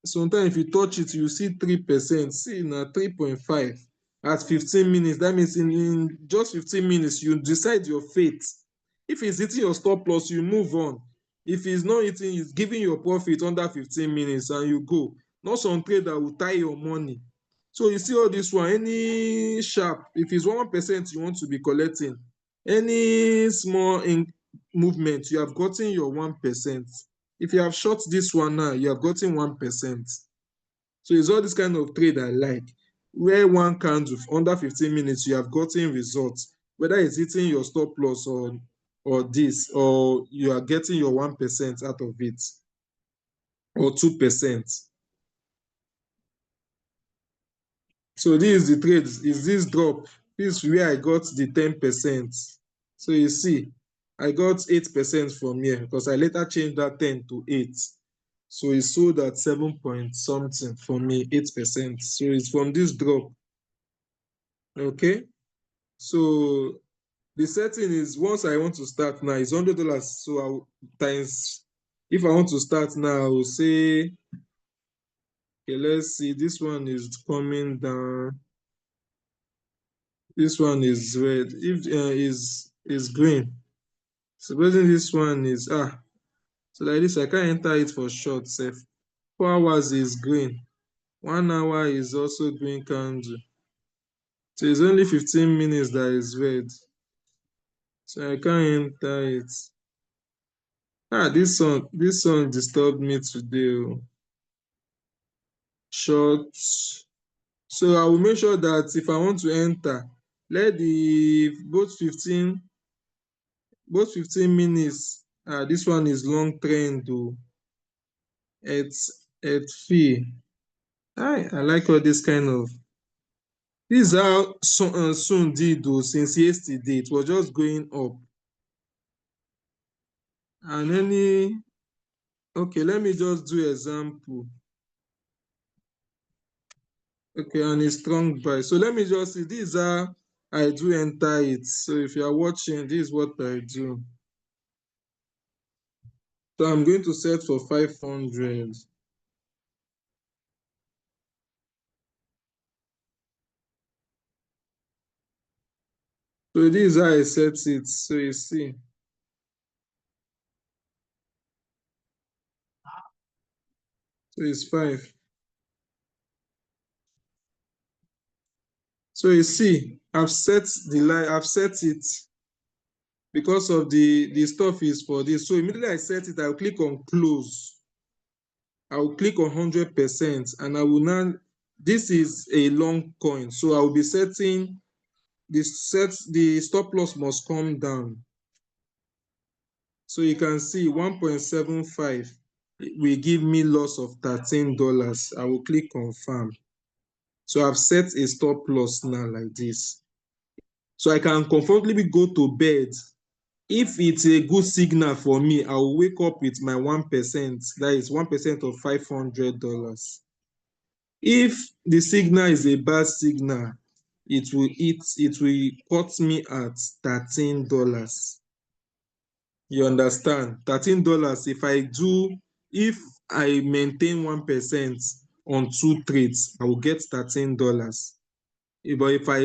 Sometimes if you touch it, you see 3%. See now 3.5 at 15 minutes. That means in just 15 minutes, you decide your fate. If it's hitting your stop loss, you move on. If it's not hitting, it's giving your profit under 15 minutes and you go. Not some trade that will tie your money. So you see all this one, any sharp, if it's 1% you want to be collecting, any small movement, you have gotten your 1%. If you have short this one now, you have gotten 1%. So it's all this kind of trade I like, where one candle under 15 minutes, you have gotten results, whether it's hitting your stop loss or this, or you are getting your 1% out of it, or 2%. So this is the trade, is this drop. This is where I got the 10%. So you see, I got 8% from here because I later changed that 10 to 8. So it sold at 7 point something for me, 8%. So it's from this drop. Okay. So the setting is, once I want to start now, it's $100. So I'll times, if I want to start now, I will say, okay, let's see, this one is coming down. This one is red. If is green. Supposing this one is so like this, I can't enter it for short. Safe. 4 hours is green. 1 hour is also green candle. So it's only 15 minutes that is red. So I can't enter it. This one disturbed me today. Oh. Short. So I will make sure that if I want to enter, let the both 15 minutes. This one is long trend though. At fee. I like all this kind of. This is how soon did though, since yesterday. It was just going up. And okay, let me just do example. Okay, and a strong buy. So let me just see. This is how I do enter it. So if you are watching, this is what I do. So I'm going to set for 500. So this is how I set it. So you see. So it's 5. So you see, I've set the line, I've set it because of the stuff is for this. So immediately I set it, I'll click on close. I'll click on 100% and I will now, this is a long coin. So I will be setting the stop loss must come down. So you can see 1.75 will give me loss of $13. I will click confirm. So I've set a stop loss now like this. So I can comfortably go to bed. If it's a good signal for me, I will wake up with my 1%. That is 1% of $500. If the signal is a bad signal, it will cut me at $13. You understand? $13. If I maintain 1% on 2 trades, I will get $13. But if I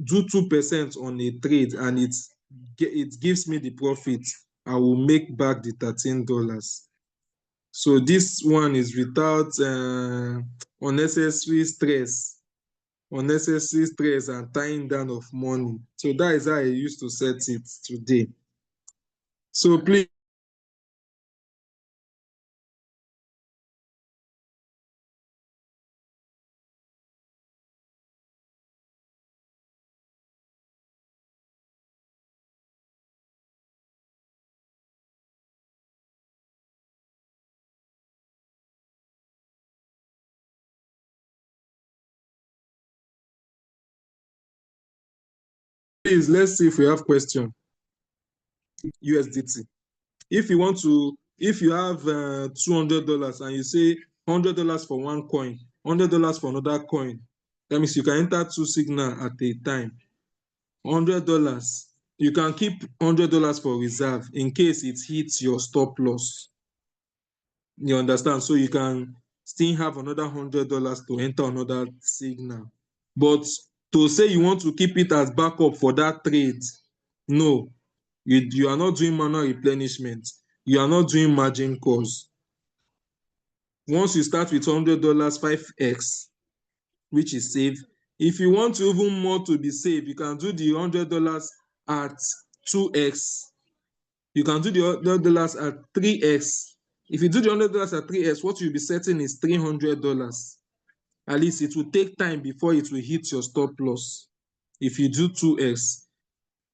do 2% on a trade and it gives me the profit, I will make back the $13. So this one is without unnecessary stress and tying down of money. So that is how I used to set it today. So please, let's see if we have question. USDT. If you have $200 and you say $100 for one coin, $100 for another coin, that means you can enter 2 signal at a time. $100. You can keep $100 for reserve in case it hits your stop loss. You understand? So you can still have another $100 to enter another signal. But to say you want to keep it as backup for that trade, no, you are not doing manual replenishment. you are not doing margin calls. Once you start with $100, 5x, which is safe. If you want to even more to be safe, you can do the $100 at 2x. You can do the $100 at 3x. If you do the $100 at 3x, what you'll be setting is $300. At least it will take time before it will hit your stop loss. If you do 2x,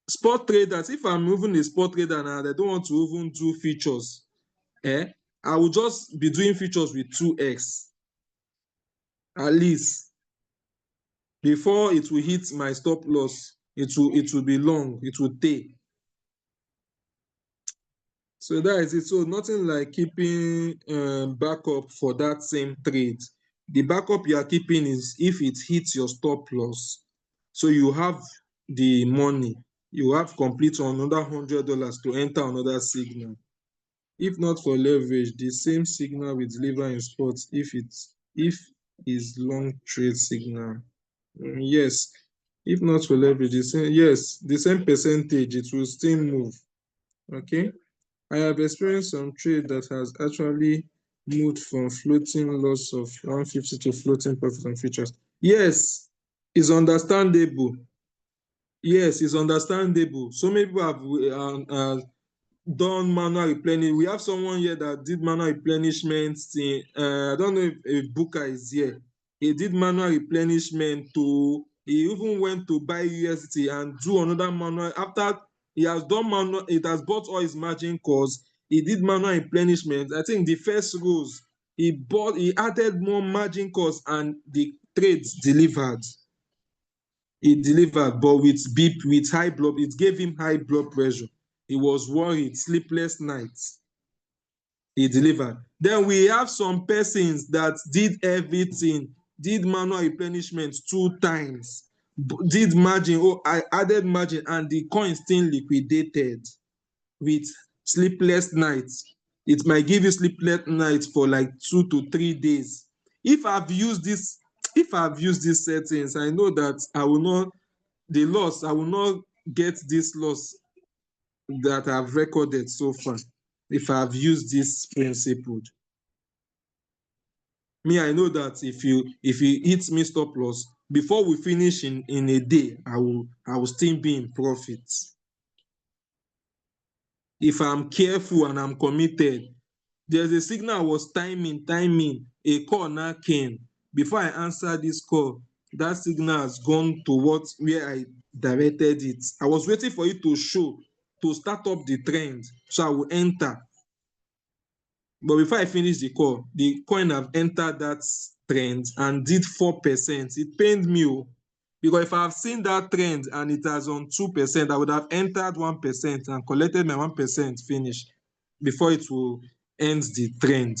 spot traders, if I'm even a spot trader and I don't want to even do features, I will just be doing features with 2x. At least before it will hit my stop loss, it will be long, it will take. So that is it. So nothing like keeping backup for that same trade. The backup you are keeping is if it hits your stop loss. So you have the money, you have complete another $100 to enter another signal. If not for leverage, the same signal will deliver in spots if is long trade signal. Yes, if not for leverage, the same percentage, it will still move. Okay. I have experienced some trade that has actually moved from floating loss of 150 to floating profit on futures. Yes, it's understandable. Yes, it's understandable. So many people have done manual replenishment. We have someone here that did manual replenishment. I don't know if Booker is here. He did manual replenishment he even went to buy USDT and do another manual. After he has done manual, it has bought all his margin calls. He did manual replenishment. I think the first rows, he added more margin calls and the trades delivered. He delivered, but with high blood, it gave him high blood pressure. He was worried, sleepless nights. He delivered. Then we have some persons that did everything, did manual replenishment 2 times, did margin, I added margin, and the coin still liquidated with sleepless nights. It might give you sleepless nights for like 2 to 3 days. If I've used these settings, I know that I will not get this loss that I've recorded so far if I've used this principle. Me, I know that if you hit me stop loss, before we finish in a day, I will still be in profit. If I'm careful and I'm committed, there's a signal I was timing, a call now came. Before I answer this call, that signal has gone to where I directed it. I was waiting for it to show, to start up the trend, so I will enter. But before I finish the call, the coin have entered that trend and did 4%. It pained me, because if I have seen that trend and it has on 2%, I would have entered 1% and collected my 1% finish before it will end the trend.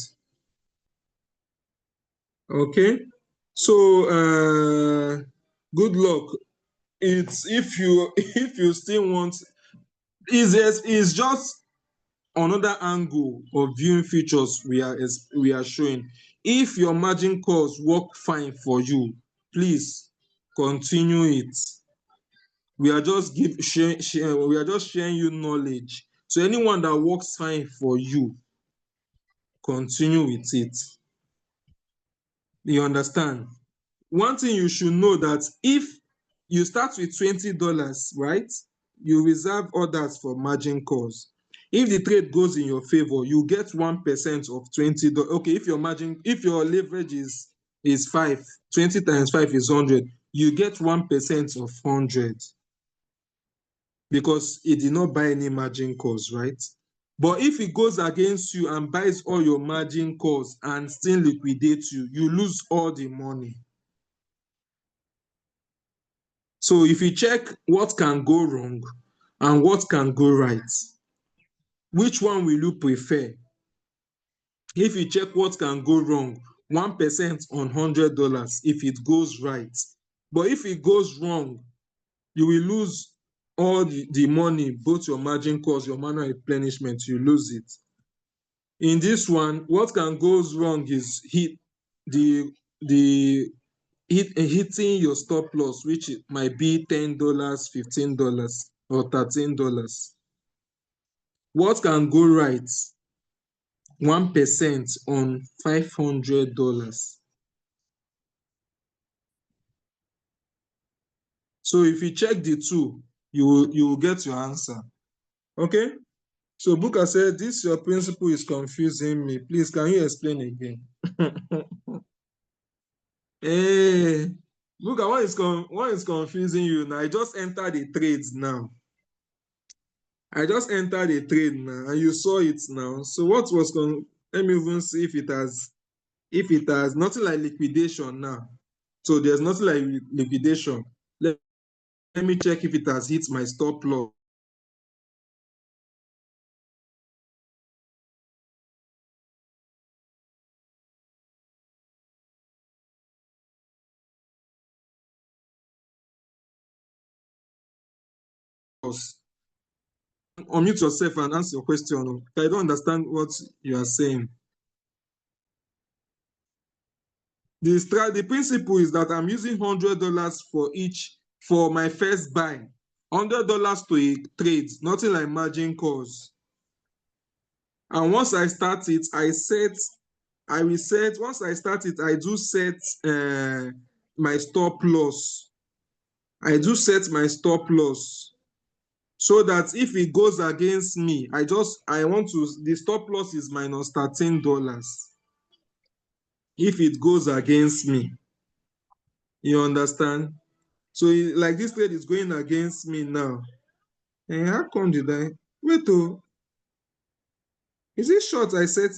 Okay, so good luck. It's if you still want, is just another angle of viewing features we are showing. If your margin calls work fine for you, please continue it. We are just sharing you knowledge. So anyone that works fine for you, continue with it. You understand? One thing you should know, that if you start with $20, right, you reserve orders for margin calls. If the trade goes in your favor, you get 1% of $20. Okay, if your leverage is 5, 20 times 5 is 100, you get 1% of 100 because it did not buy any margin calls, right? But if it goes against you and buys all your margin calls and still liquidates you, you lose all the money. So if you check what can go wrong and what can go right, which one will you prefer? If you check what can go wrong, 1% on $100 if it goes right. But if it goes wrong, you will lose all the money, both your margin calls, your manual replenishment, you lose it. In this one, what can go wrong is hitting your stop loss, which might be $10, $15, or $13. What can go right 1% on $500. So if you check the two, you will get your answer. Okay? So Booker said, this your principle is confusing me. Please, can you explain again? Hey, Booker, what is confusing you now? I just entered the trades now. I just entered a trade now, and you saw it now. So what was let me even see if it has nothing like liquidation now. So there's nothing like liquidation. Let me check if it has hit my stop loss. Unmute yourself and answer your question. I don't understand what you are saying. The principle is that I'm using $100 for my first buy. $100 to a trade, nothing like margin calls. And once I start it, once I start it, I do set my stop loss. I do set my stop loss so that if it goes against me, the stop loss is minus $13. If it goes against me, you understand? So like this trade is going against me now. And how come did I? Wait, oh, is it short I set?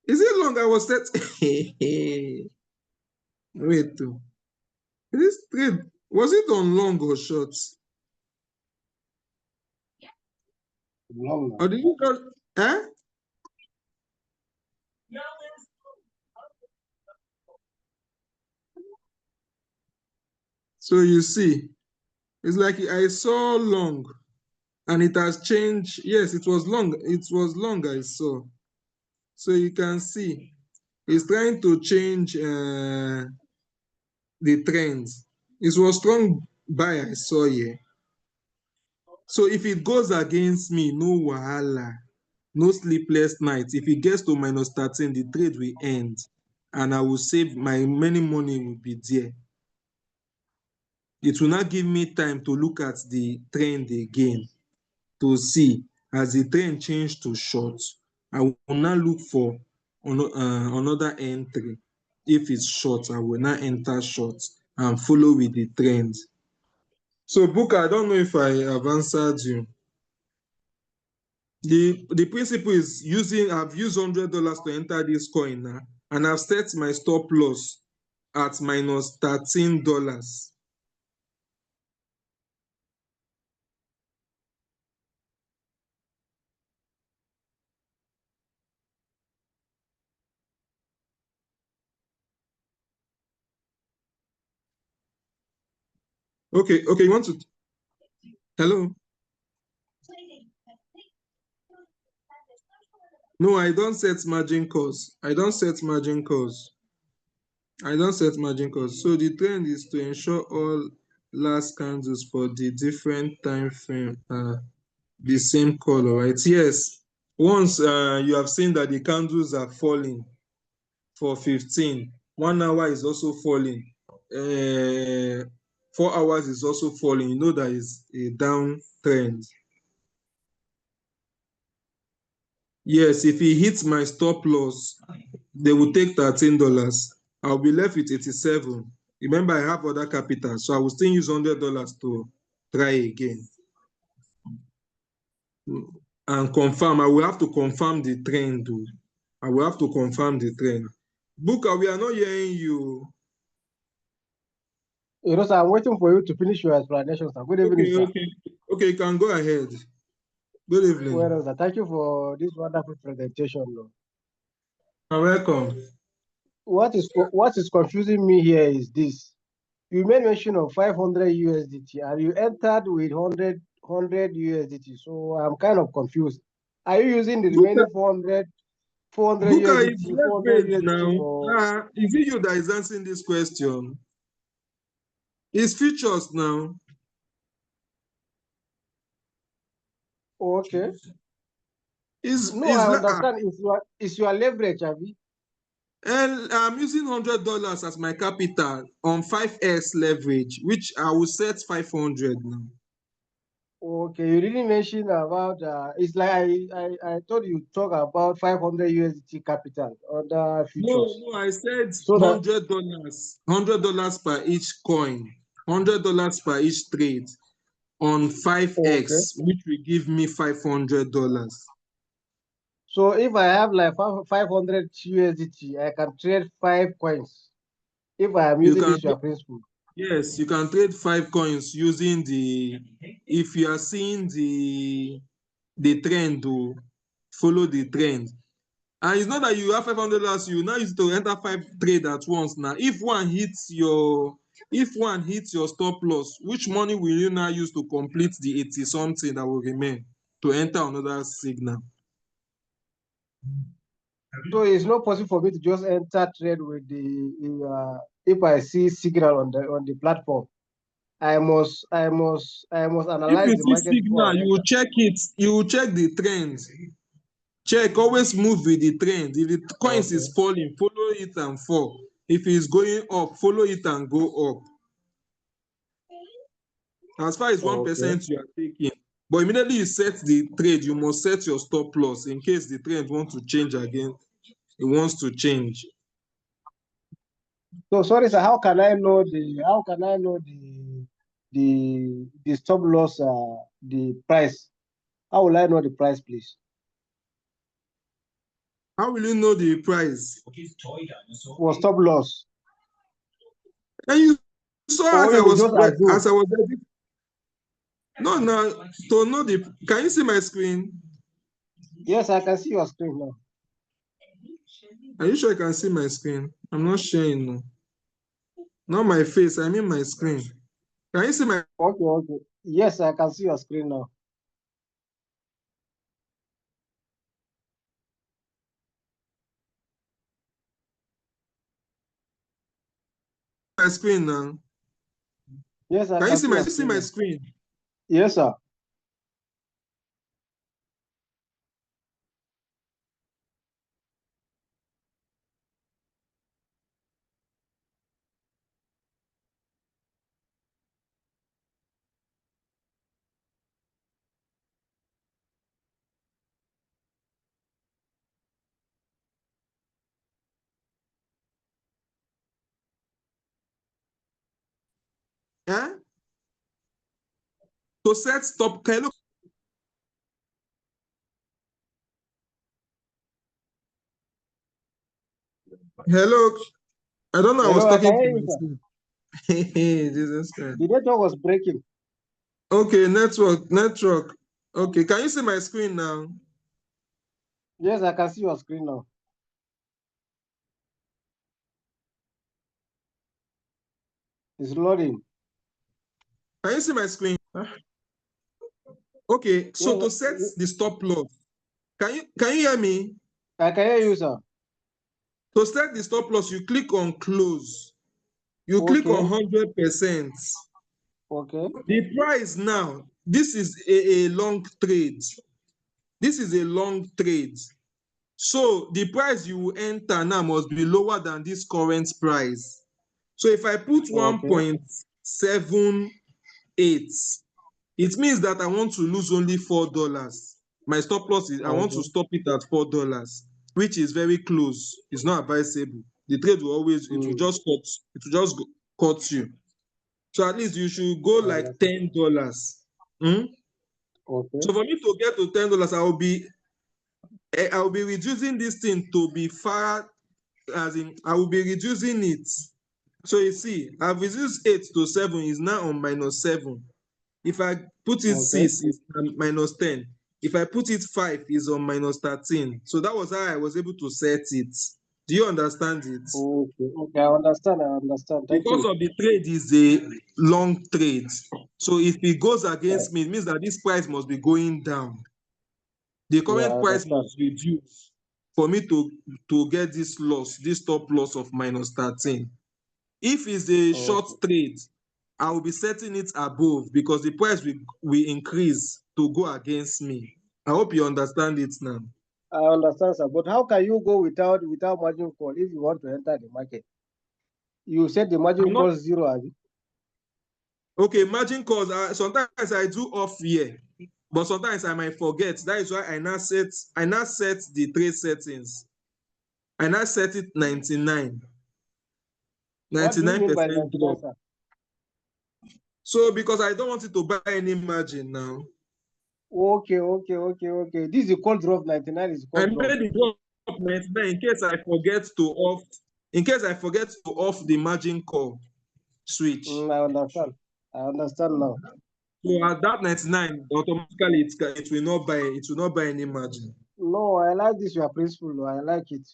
Is it long I was set? Wait, oh. This trade, was it on long or short? Long. Or did you just, eh? So you see, it's like I saw long and it has changed. Yes, it was long. It was long I saw. So you can see it's trying to change the trends. It was strong buy I saw here. So if it goes against me, no wahala, no sleepless nights. If it gets to minus 13, the trade will end and I will save my many money will be there. It will not give me time to look at the trend again to see as the trend changed to short. I will now look for another entry. If it's short, I will now enter short and follow with the trend. So Booker, I don't know if I have answered you. The principle is I've used $100 to enter this coin now, and I've set my stop loss at minus $13. Okay, you want to? Hello? No, I don't set margin calls. I don't set margin calls. So the trend is to ensure all last candles for the different time frame are the same color, right? Yes. Once you have seen that the candles are falling for 15, 1 hour is also falling. 4 hours is also falling. You know that is a down trend. Yes, if it hits my stop loss, they will take $13. I'll be left with 87. Remember, I have other capital, so I will still use $100 to try again. And confirm. I will have to confirm the trend. I will have to confirm the trend. Booker, we are not hearing you. You know, sir, I'm waiting for you to finish your explanation, sir. Good evening, sir. Okay, you can go ahead. Good evening. Well, sir, thank you for this wonderful presentation. You're welcome. What is confusing me here is this. You made mention of 500 USDT and you entered with 100 USDT. So I'm kind of confused. Are you using the remaining 400 Booker, USDT, it's 400 leverage USDT now. for... Is it you that is answering this question? It's futures now. Okay. Is No, is I le- understand. It's your leverage, Abi. and I'm using $100 as my capital on 5x leverage, which I will set 500 now. Okay, you didn't mention about it's like I thought you talk about 500 USDT capital under No, futures. no, I said So that $100 per each coin, $100 per each trade on okay. 5x, which will give me $500. So if I have like 500 USDT, I can trade 5 coins if I am You using can this your principle. Yes, you can trade 5 coins using if you are seeing the trend to follow the trend. And it's not that you have $500, you now use it to enter 5 trade at once. Now, if one hits your stop loss, which money will you now use to complete the 80 something that will remain to enter another signal? So it's not possible for me to just enter trade with if I see signal on the platform. I must If analyze you the see market before signal, I you will enter. check it, you will check the trend. Check, always move with the trend. If the coins is Okay. falling, follow it and fall. If it's going up, follow it and go up. As far as Okay. 1% you are taking. But immediately you set the trade, you must set your stop loss in case the trend wants to change again. It wants to change. So sorry, sir. How can I know the stop loss the price? How will I know the price, please? How will you know the price? For stop loss. And you saw Or as you I will was just assume. ready. No, no, to know the can you see my screen? Yes, I can see your screen now. Are you sure you can see my screen? I'm not sharing. No. Not my face, I mean my screen. Can you see Okay, okay. Yes, I can see your screen now. my screen now? Yes, I Can you can see see my your see screen my now. screen? Yes, sir. Eh? To set stop, can you look? Hello. I don't know. I was Hello, I can talking hear to you, sir. myself. Hey, Jesus Christ. The network was breaking. Okay, network. Okay, can you see my screen now? Yes, I can see your screen now. It's loading. Can you see my screen? Okay, so Yes, to set the stop loss, can you hear me? I can hear you, sir. To set the stop loss, you click on close. You click on Okay, 100%. okay, The price now, this is a long trade. This is a long trade. So the price you will enter now must be lower than this current price. So if I put okay, 1.78, it means that I want to lose only $4. My stop loss is I want to okay, stop it at $4, which is very close. It's not advisable. The trade will always it will just cut you. So at least you should go I like understand. $10. Hmm? Okay, So for me to get to $10, I will be reducing this thing to be far, as in I will be reducing it. So you see, I've reduced 8 to 7 is now on -7. If I put it okay, 6, it's -10. If I put it 5, it's on -13. So that was how I was able to set it. Do you understand it? okay, okay. I understand. I understand. Thank Because you. of the trade is a long trade. So if it goes Yeah, against me, it means that this price must be going down. The yeah, I current price understand. must reduce for me to get this loss, this stop loss of -13. If it's a short Okay, trade, I will be setting it above because the price will increase to go against me. I hope you understand it now. I understand, sir. But how can you go without margin call if you want to enter the market? You said the margin I'm not call zero, abi? okay. Margin calls. Sometimes I do off year, but sometimes I might forget. That is why I now set the trade settings. I now set it 99. What do you mean by 99% 99, drop. sir? So because I don't want it to buy any margin now. Okay. This is called drop. 99 is I called drop. made the drop 99 in case I forget to off the margin call switch. I understand. I understand now. So at that 99, automatically it will not buy any margin. No, I like this your principle. I like it.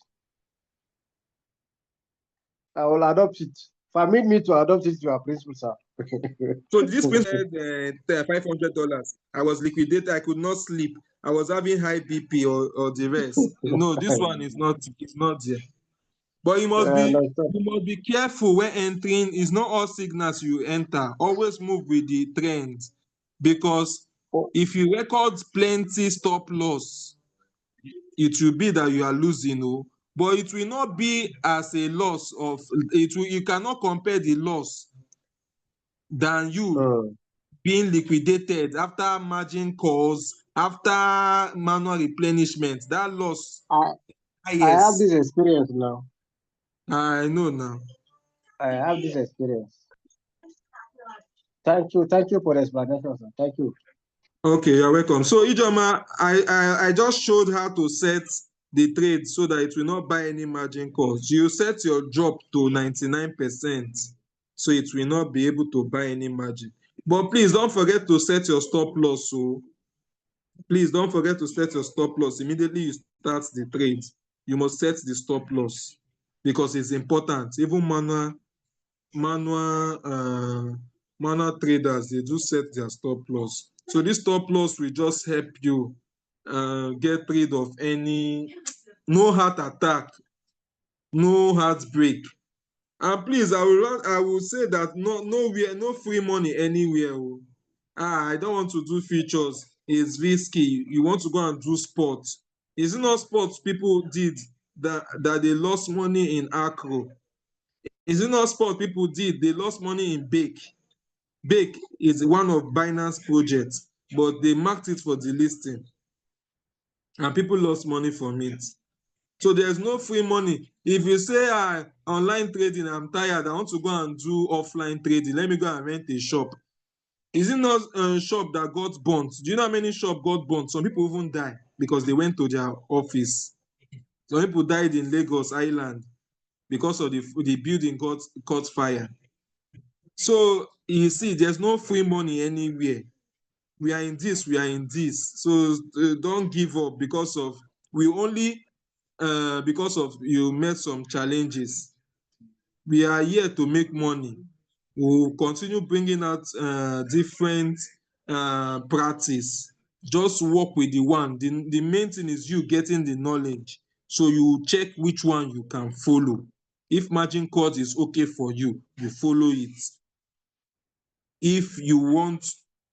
I will adopt it. Permit me to adopt it to your principle, sir. So this principle $500. I was liquidated. I could not sleep. I was having high BP or the rest. No, this one is not. It's not there. But I understand. you must be careful when entering. It's not all signals you enter. Always move with the trend, because Oh, if you record plenty stop loss, it will be that you are losing, oh, but it will not be as a loss of it. You cannot compare the loss than you mm. being liquidated after margin calls, after manual replenishment. That loss I I have highest. this experience now. I know now. I have this experience. Thank you for the explanation, sir. Thank you. Okay, you're welcome. So Ijoma, I just showed how to set the trade so that it will not buy any margin calls. You set your drop to 99%, so it will not be able to buy any margin. But please don't forget to set your stop loss. So please don't forget to set your stop loss immediately you start the trade. You must set the stop loss because it's important. Even manual manual traders, they do set their stop loss. So this stop loss will just help you get rid of any no heart attack, no heartbreak. And please, I will say that nowhere, no free money anywhere. Oh. I don't want to do features. It's risky. You want to go and do sports. Is it not sports people did that they lost money in acro? Is it not sport people did? They lost money in Bake. Bake is one of Binance projects, but they marked it for delisting and people lost money from it. So there's no free money. If you say online trading, I'm tired, I want to go and do offline trading, let me go and rent a shop. Is it not a shop that got burnt? Do you know how many shops got burnt? Some people even die because they went to their office. Some people died in Lagos Island because of the building caught fire. So you see, there's no free money anywhere. We are in this, we are in this. So don't give up because of we only because of you met some challenges. We are here to make money. We'll continue bringing out different practice. Just work with the one. The main thing is you getting the knowledge. So you check which one you can follow. If margin calls is okay for you, you follow it. If you want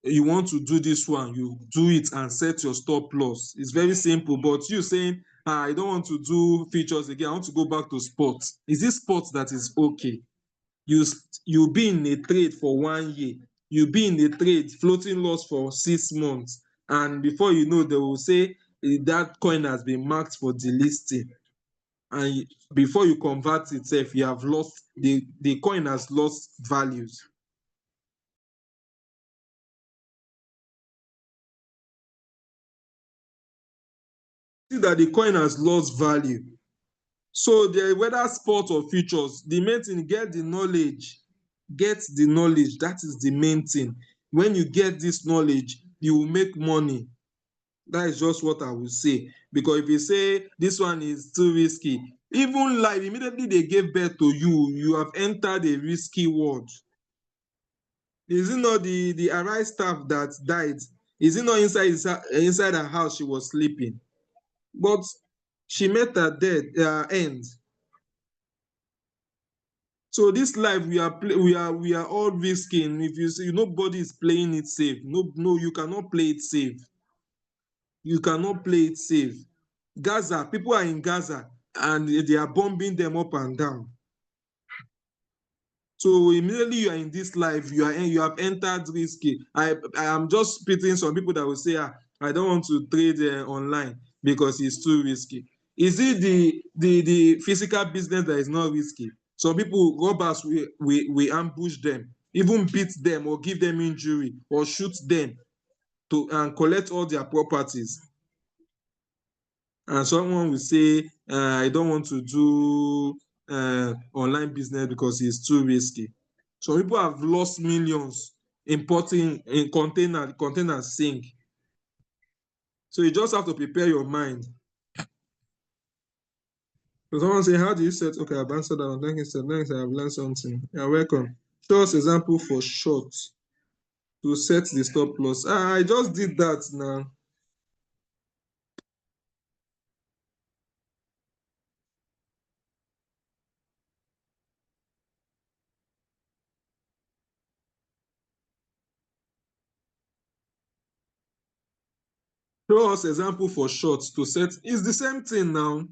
to do this one, you do it and set your stop loss. It's very simple. But you saying, I don't want to do features again, I want to go back to sports. Is this sports that is okay? You be in a trade for 1 year, you be in a trade floating loss for 6 months, and before you know, they will say that coin has been marked for delisting, and before you convert itself, you have lost the coin has lost values. See that the coin has lost value. So whether sport or futures, the main thing, get the knowledge. Get the knowledge. That is the main thing. When you get this knowledge, you will make money. That is just what I will say. Because if you say this one is too risky, even life, immediately they gave birth to you, you have entered a risky world. Is it not the Arise staff that died? Is it not inside her house she was sleeping? But she met her death end. So this life we are all risking. If you see nobody is playing it safe. No, you cannot play it safe. You cannot play it safe. Gaza, people are in Gaza and they are bombing them up and down. So immediately you are in this life, you have entered risky. I am just pitying some people that will say, I don't want to trade online because it's too risky. Is it the physical business that is not risky? Some people, robbers, we ambush them, even beat them or give them injury or shoot them and collect all their properties. And someone will say, I don't want to do online business because it's too risky. Some people have lost millions importing in containers sink. So you just have to prepare your mind. So someone say, how do you set? Okay, I've answered that one. Thank you, sir. Thanks, I've learned something. You're welcome. Show us example for short to set the stop loss. I just did that now. Show us example for short to set. It's the same thing now.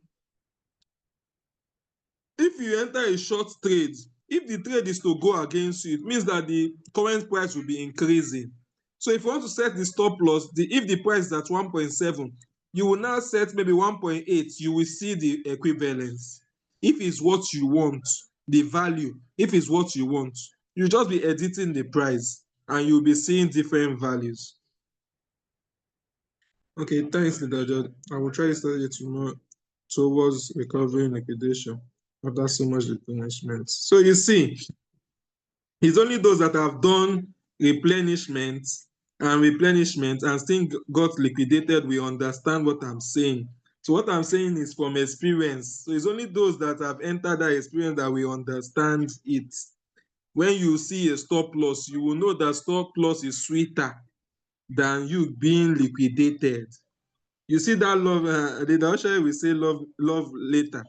If you enter a short trade, if the trade is to go against you, it means that the current price will be increasing. So if you want to set the stop loss, if the price is at 1.7, you will now set maybe 1.8, you will see the equivalence. If it's what you want, the value, if it's what you want, you just be editing the price and you'll be seeing different values. Okay, thanks, Leader. I will try to study tomorrow towards recovery and liquidation after so much replenishment. So you see, it's only those that have done replenishment and still got liquidated we understand what I'm saying. So what I'm saying is from experience. So it's only those that have entered that experience that we understand it. When you see a stop loss, you will know that stop loss is sweeter than you being liquidated. You see that love, the Dawshe will say love later.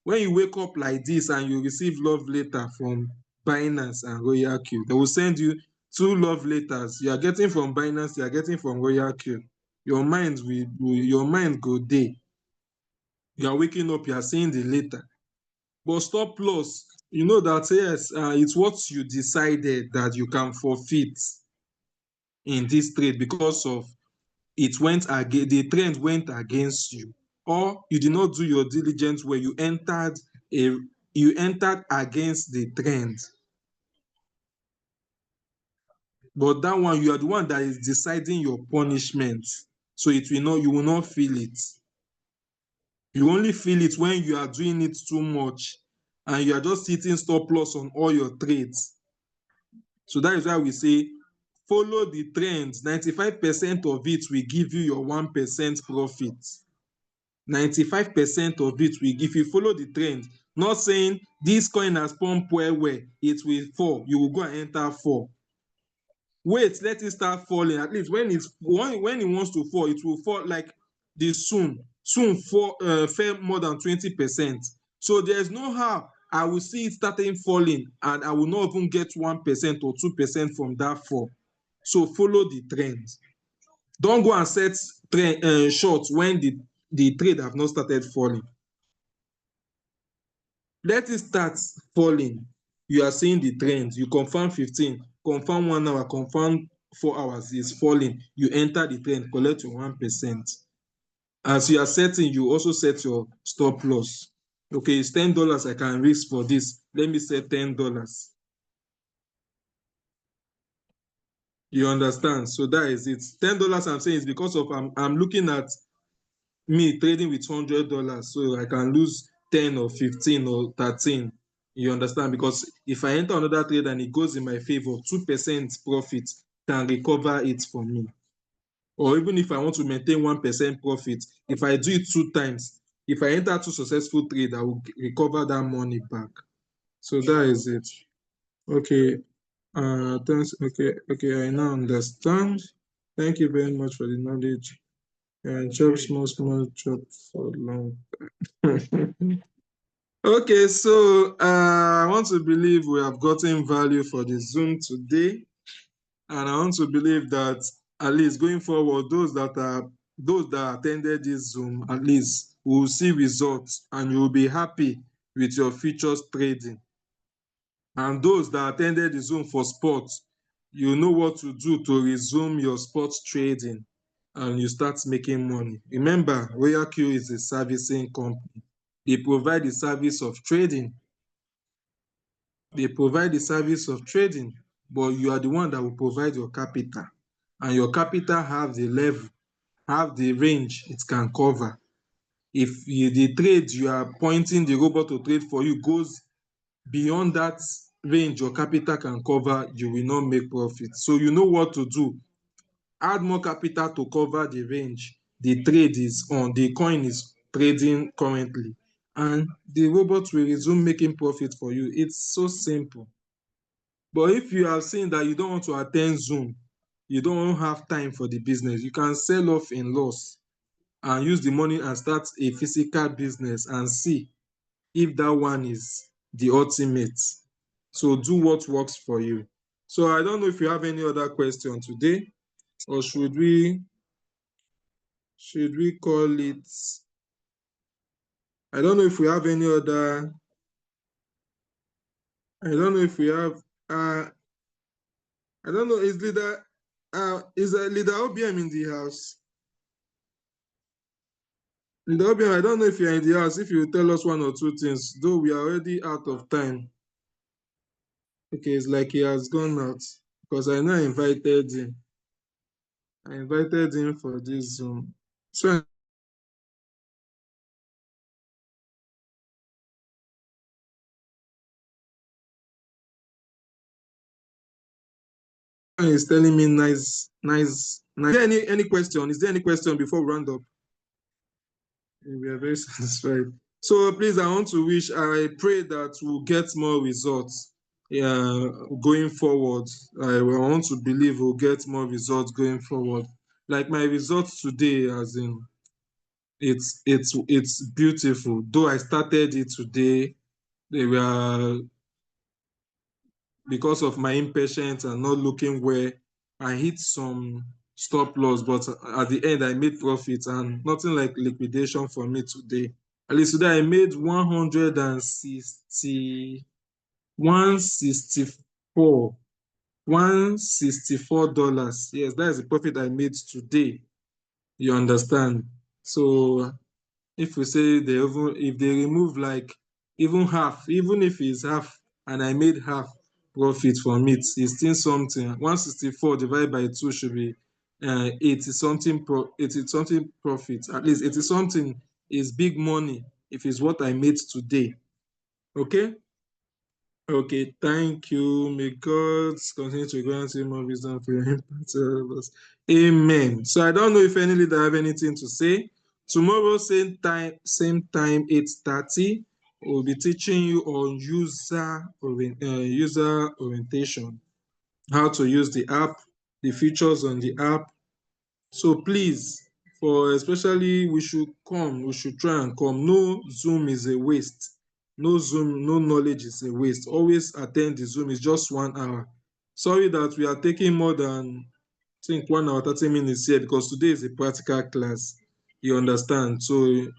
When you wake up like this and you receive love letter from Binance and RoyalQ, they will send you 2 love letters. You are getting from Binance, you are getting from RoyalQ. Your mind go there. You are waking up, you are seeing the letter. But stop loss, you know that yes, it's what you decided that you can forfeit in this trade because of the trend went against you, or you did not do your diligence where you entered against the trend. But that one, you are the one that is deciding your punishment. So you will not feel it. You only feel it when you are doing it too much and you are just hitting stop loss on all your trades. So that is why we say follow the trend. 95% of it will give you your 1% profit. 95% of it will, if you follow the trend, not saying this coin has pumped well, it will fall, you will go and enter fall. Wait, let it start falling. At least when it wants to fall, it will fall like the soon fell more than 20%. So there's no how I will see it starting falling and I will not even get 1% or 2% from that fall. So follow the trend. Don't go and set short when the trade have not started falling. Let it start falling. You are seeing the trend. You confirm 15, confirm 1 hour, confirm 4 hours is falling. You enter the trend, collect your 1%. As you are setting, you also set your stop loss. Okay, it's $10 I can risk for this. Let me set $10. You understand? So that is it. $10 I'm saying is because of I'm looking at me trading with $100, so I can lose 10 or 15 or 13. You understand? Because if I enter another trade and it goes in my favor, 2% profit can recover it for me. Or even if I want to maintain 1% profit, if I do it 2 times, if I enter 2 successful trades, I will recover that money back. So that is it. Okay. Thanks. Okay, I now understand. Thank you very much for the knowledge. And chop small, chop for long. Okay, so I want to believe we have gotten value for the Zoom today, and I want to believe that at least going forward, those that attended this Zoom, at least will see results, and you will be happy with your futures trading. And those that attended the Zoom for sports, you know what to do to resume your sports trading, and you start making money. Remember, RoyalQ is a servicing company. They provide the service of trading. They provide the service of trading, but you are the one that will provide your capital. And your capital have the level, have the range it can cover. If the trade you are pointing the robot to trade for you goes beyond that range your capital can cover, you will not make profit. So you know what to do. Add more capital to cover the range the trade is on, the coin is trading currently, and the robot will resume making profit for you. It's so simple. But if you have seen that you don't want to attend Zoom, you don't have time for the business, you can sell off in loss and use the money and start a physical business and see if that one is the ultimate. So do what works for you. So I don't know if you have any other question today, or should we call it? I don't know if we have any other. I don't know if we have. I don't know. Is leader OBM in the house? Leader OBM, I don't know if you're in the house. If you tell us one or two things, though we are already out of time. Okay, it's like he has gone out because I know I invited him. I invited him for this Zoom. So he's telling me nice. Is there any question? Is there any question before we round up? We are very satisfied. So please, I pray that we'll get more results going forward. I want to believe we'll get more results going forward. Like my results today, as in it's beautiful. Though I started it today, they were because of my impatience and not looking where I hit some stop loss, but at the end I made profit, and nothing like liquidation for me today. At least today I made 164 $164. Yes, that is the profit I made today. You understand? So if we say if they remove like even half, even if it's half and I made half profit from it, it's still something. 164 divided by 2 should be 80 something 80 something profit. At least 80 something is big money if it's what I made today. Okay. Okay, thank you. May God continue to grant you more wisdom for your impact. Amen. So I don't know if any leader have anything to say. Tomorrow, same time, 8:30, we'll be teaching you on user orientation, how to use the app, the features on the app. So please, for especially we should try and come. No Zoom is a waste. No Zoom, no knowledge is a waste. Always attend the Zoom. It's just 1 hour. Sorry that we are taking more than I think 1 hour, 30 minutes here because today is a practical class. You understand? So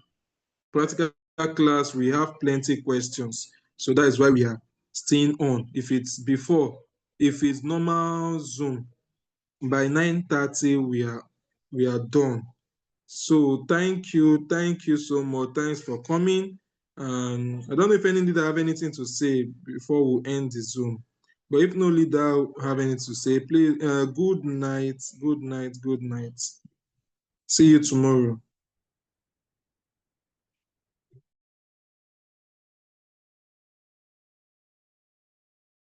practical class, we have plenty questions. So that is why we are staying on. If it's normal Zoom, by 9:30 we are done. So thank you so much. Thanks for coming. And I don't know if any leader have anything to say before we end the Zoom. But if no leader have anything to say, please good night. See you tomorrow.